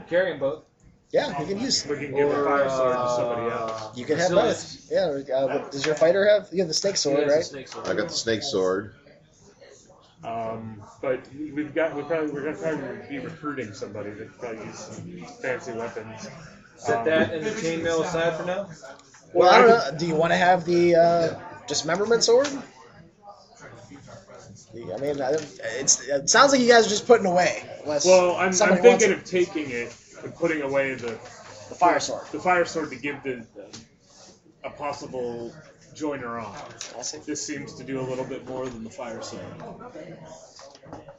[SPEAKER 2] Carry them both.
[SPEAKER 1] Yeah, you can use.
[SPEAKER 3] We can give the fire sword to somebody else.
[SPEAKER 1] You can have both. Yeah. What does your fighter have? You have the snake sword, right?
[SPEAKER 4] I got the snake sword.
[SPEAKER 3] But we're gonna probably be recruiting somebody that probably use some fancy weapons.
[SPEAKER 2] Set that and the chainmail aside for now.
[SPEAKER 1] Well, I don't know. Do you want to have the dismemberment sword? I mean, it sounds like you guys are just putting away.
[SPEAKER 3] Well, I'm thinking of taking it and putting away the
[SPEAKER 1] fire sword.
[SPEAKER 3] The fire sword to give a possible joiner on. This seems to do a little bit more than the fire sword.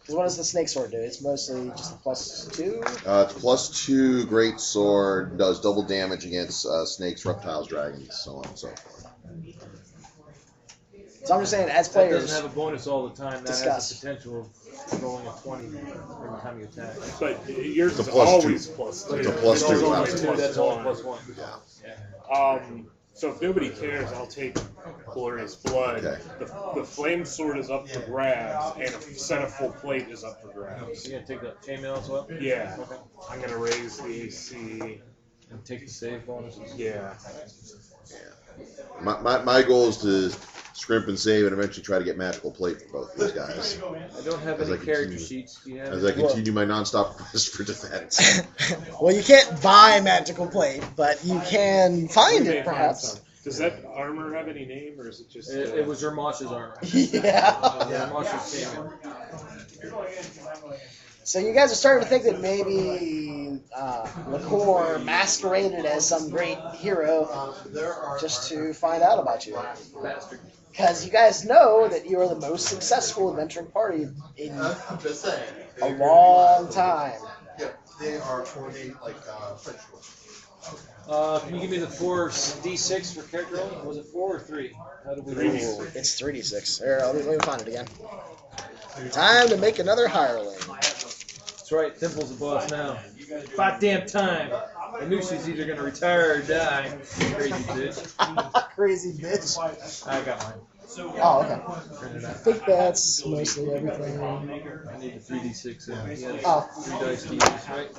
[SPEAKER 1] Because what does the snake sword do? It's mostly just a +2?
[SPEAKER 4] It's +2 great sword, does double damage against snakes, reptiles, dragons, so on and so forth.
[SPEAKER 1] So I'm just saying, as
[SPEAKER 2] That
[SPEAKER 1] players,
[SPEAKER 2] doesn't have a bonus all the time. That
[SPEAKER 1] discuss.
[SPEAKER 2] has the potential of rolling a 20 every time you attack.
[SPEAKER 3] But yours
[SPEAKER 4] It's
[SPEAKER 3] is
[SPEAKER 4] a +2.
[SPEAKER 3] always +2.
[SPEAKER 4] It's a +2.
[SPEAKER 3] Always
[SPEAKER 2] That's only +1.
[SPEAKER 3] So if nobody cares, I'll take Glorious Blood.
[SPEAKER 4] Okay.
[SPEAKER 3] The flame sword is up for grabs, and a set of full plate is up for grabs.
[SPEAKER 2] You gonna take the chainmail as well?
[SPEAKER 3] Yeah.
[SPEAKER 2] Okay.
[SPEAKER 3] I'm gonna raise the AC.
[SPEAKER 2] And take the save bonuses.
[SPEAKER 3] Yeah.
[SPEAKER 4] My goal is to scrimp and save and eventually try to get magical plate for both these guys.
[SPEAKER 2] I don't have
[SPEAKER 4] As
[SPEAKER 2] any
[SPEAKER 4] I
[SPEAKER 2] character
[SPEAKER 4] continue.
[SPEAKER 2] sheets. Do you have
[SPEAKER 4] As I
[SPEAKER 2] any?
[SPEAKER 4] continue my non-stop quest for defense.
[SPEAKER 1] well, you can't buy magical plate, but you can find
[SPEAKER 3] They
[SPEAKER 1] it,
[SPEAKER 3] found
[SPEAKER 1] perhaps.
[SPEAKER 3] some. Does that armor have any name, or is it just?
[SPEAKER 2] It was Hermosh's armor.
[SPEAKER 1] Yeah.
[SPEAKER 2] Hermosh's chainmail.
[SPEAKER 1] So you guys are starting to think that maybe Liqueur masqueraded as some great hero just to find out about you.
[SPEAKER 2] Bastard.
[SPEAKER 1] Because you guys know that you are the most successful adventuring party in a long time.
[SPEAKER 5] They are 40, like, French.
[SPEAKER 2] Can you give me the 4d6 for character rolling? Was it 4 or 3? How did we roll?
[SPEAKER 1] Ooh, it's 3d6. Here, let me find it again. Time to make another hireling.
[SPEAKER 2] That's right, Thimple's the boss now. About damn time. I knew she's either going to retire or die. Crazy bitch.
[SPEAKER 1] Crazy bitch.
[SPEAKER 2] I got mine.
[SPEAKER 1] Oh, okay. I think that's mostly everything.
[SPEAKER 2] I need the 3d6 in. He has
[SPEAKER 1] Oh.
[SPEAKER 2] 3 dice to use, right?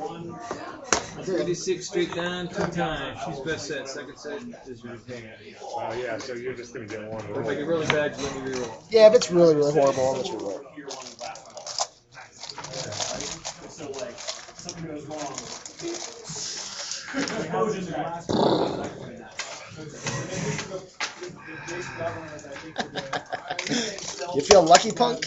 [SPEAKER 2] 3d6 straight down 2 times. She's best set. Second set is your retainer.
[SPEAKER 3] Oh yeah, so you're just gonna get one.
[SPEAKER 2] If I get really bad, you let me reroll.
[SPEAKER 1] Yeah, if it's really, really horrible, I'll let you roll.
[SPEAKER 7] So like something goes wrong.
[SPEAKER 1] You feel lucky, punk?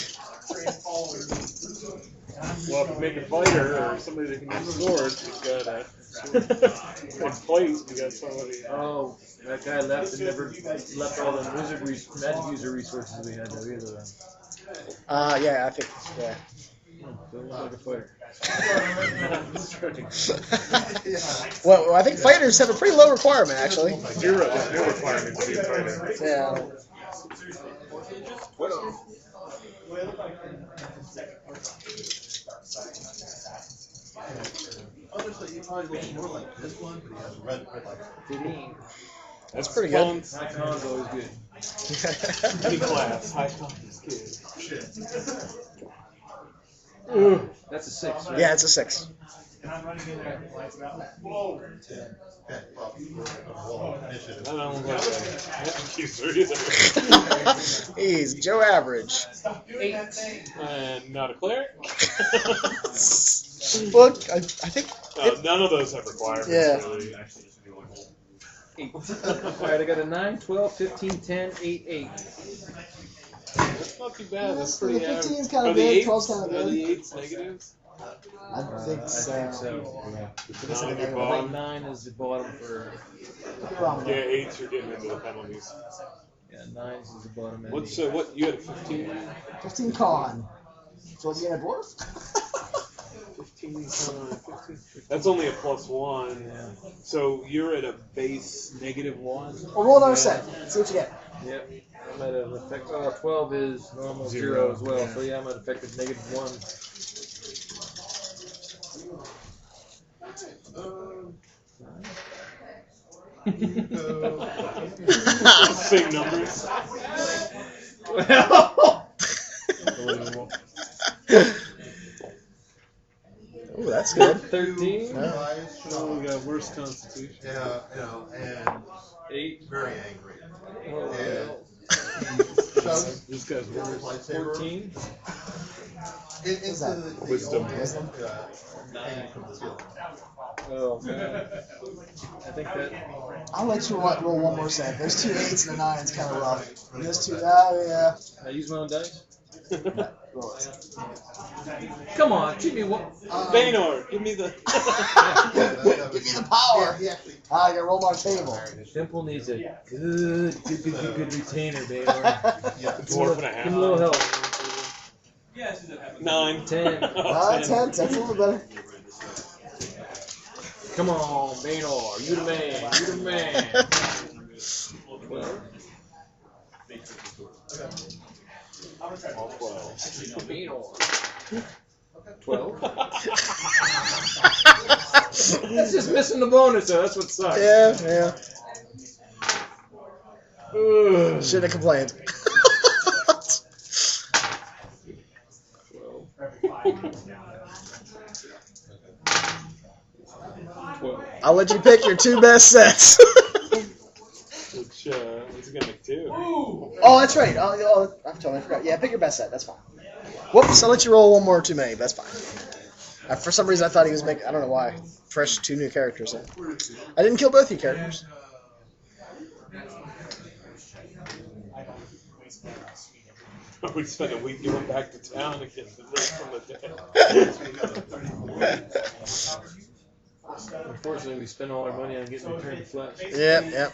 [SPEAKER 3] Well, if you make a fighter or somebody that can use swords, you've got a plate. You got somebody.
[SPEAKER 2] Oh, that guy left and never left all the magic user resources we had though either.
[SPEAKER 1] Yeah, I think, yeah.
[SPEAKER 2] So it looks like a fighter.
[SPEAKER 1] Well, I think fighters have a pretty low requirement, actually.
[SPEAKER 3] Zero. There's no requirement to be a fighter.
[SPEAKER 1] Yeah.
[SPEAKER 5] Honestly, he probably looks more like this one, but he has red like.
[SPEAKER 1] That's pretty good.
[SPEAKER 2] High con's always good.
[SPEAKER 3] Any class. High is good.
[SPEAKER 2] Ooh, that's a 6, right?
[SPEAKER 1] Yeah, it's a 6.
[SPEAKER 7] And I'm running in there, lights out.
[SPEAKER 5] Whoa! 10. Yeah, well, initiative.
[SPEAKER 3] I don't look like user either.
[SPEAKER 1] He's Joe Average.
[SPEAKER 2] 8.
[SPEAKER 3] And not a cleric.
[SPEAKER 1] Look, I think.
[SPEAKER 3] None of those have requirements.
[SPEAKER 1] Yeah.
[SPEAKER 3] Really.
[SPEAKER 2] 8. Alright, I got a 9, 12, 15, 10, 8, 8.
[SPEAKER 6] That's not too bad. That's pretty
[SPEAKER 1] The 15 is
[SPEAKER 6] average.
[SPEAKER 1] kind
[SPEAKER 6] Are
[SPEAKER 1] of
[SPEAKER 6] the
[SPEAKER 1] good.
[SPEAKER 6] eights-
[SPEAKER 1] 12's kind of
[SPEAKER 6] Are
[SPEAKER 1] good.
[SPEAKER 6] the 8s negatives?
[SPEAKER 1] I think so.
[SPEAKER 2] I think so. Yeah.
[SPEAKER 1] It's
[SPEAKER 6] Nine
[SPEAKER 1] like a
[SPEAKER 6] at
[SPEAKER 1] negative.
[SPEAKER 2] I think
[SPEAKER 6] bottom.
[SPEAKER 2] 9 is the bottom for.
[SPEAKER 1] You're wrong
[SPEAKER 6] Yeah,
[SPEAKER 1] there.
[SPEAKER 6] 8s are getting into the penalties.
[SPEAKER 2] Yeah, 9s is the bottom end.
[SPEAKER 6] What's what you had a 15?
[SPEAKER 1] 15 con. So you get a dwarf?
[SPEAKER 6] 15. 15. That's only a +1.
[SPEAKER 2] Yeah.
[SPEAKER 6] So you're at a base -1.
[SPEAKER 1] Well, roll another set. See what you get.
[SPEAKER 2] Yep. I'm at an effect. 12 is normal 0
[SPEAKER 3] Zero,
[SPEAKER 2] as well.
[SPEAKER 3] yeah.
[SPEAKER 2] So yeah, I'm at effective -1.
[SPEAKER 6] Same numbers.
[SPEAKER 2] Unbelievable.
[SPEAKER 1] Ooh, that's good.
[SPEAKER 2] 13.
[SPEAKER 6] Oh, we got worse constitution.
[SPEAKER 5] Yeah, you know, and
[SPEAKER 2] 8.
[SPEAKER 5] very angry.
[SPEAKER 2] Oh,
[SPEAKER 5] And
[SPEAKER 6] This guy's worse.
[SPEAKER 5] lightsaber
[SPEAKER 2] 14.
[SPEAKER 5] into the
[SPEAKER 6] Wisdom.
[SPEAKER 1] Wisdom.
[SPEAKER 5] hanging from the ceiling.
[SPEAKER 2] Oh, man. I think that.
[SPEAKER 1] I'll let you roll one more set. Those 2 8s and a 9's kind of rough. And those 2, yeah.
[SPEAKER 2] I use my own dice.
[SPEAKER 1] Roll it.
[SPEAKER 2] Come on, give me one.
[SPEAKER 6] Baynor, give me the.
[SPEAKER 1] Give me the power.
[SPEAKER 5] He actually.
[SPEAKER 1] I gotta roll my table.
[SPEAKER 2] Dimple needs a good retainer, baby.
[SPEAKER 5] Yeah.
[SPEAKER 6] Dwarf and a
[SPEAKER 2] Give him a little help.
[SPEAKER 6] half. 9.
[SPEAKER 2] 10.
[SPEAKER 1] 10. 10's a little better.
[SPEAKER 2] Come on, Baynor. You the man. You the man. 12.
[SPEAKER 6] All 12.
[SPEAKER 2] Baynor. 12. That's just missing the bonus, though. That's what sucks.
[SPEAKER 1] Yeah. Should have complained.
[SPEAKER 2] 12.
[SPEAKER 1] I'll let you pick your 2 best sets.
[SPEAKER 6] Which, what's it gonna make 2?
[SPEAKER 1] Oh, that's right. Oh, I totally forgot. Yeah, pick your best set. That's fine. Whoops, I'll let you roll one more too many. That's fine. For some reason, I thought he was making. I don't know why. Fresh 2 new characters in. I didn't kill both your characters.
[SPEAKER 6] We spent a week going back to town to get the rest from the day.
[SPEAKER 2] Unfortunately, we spent all our money on getting returned flesh.
[SPEAKER 1] Yep.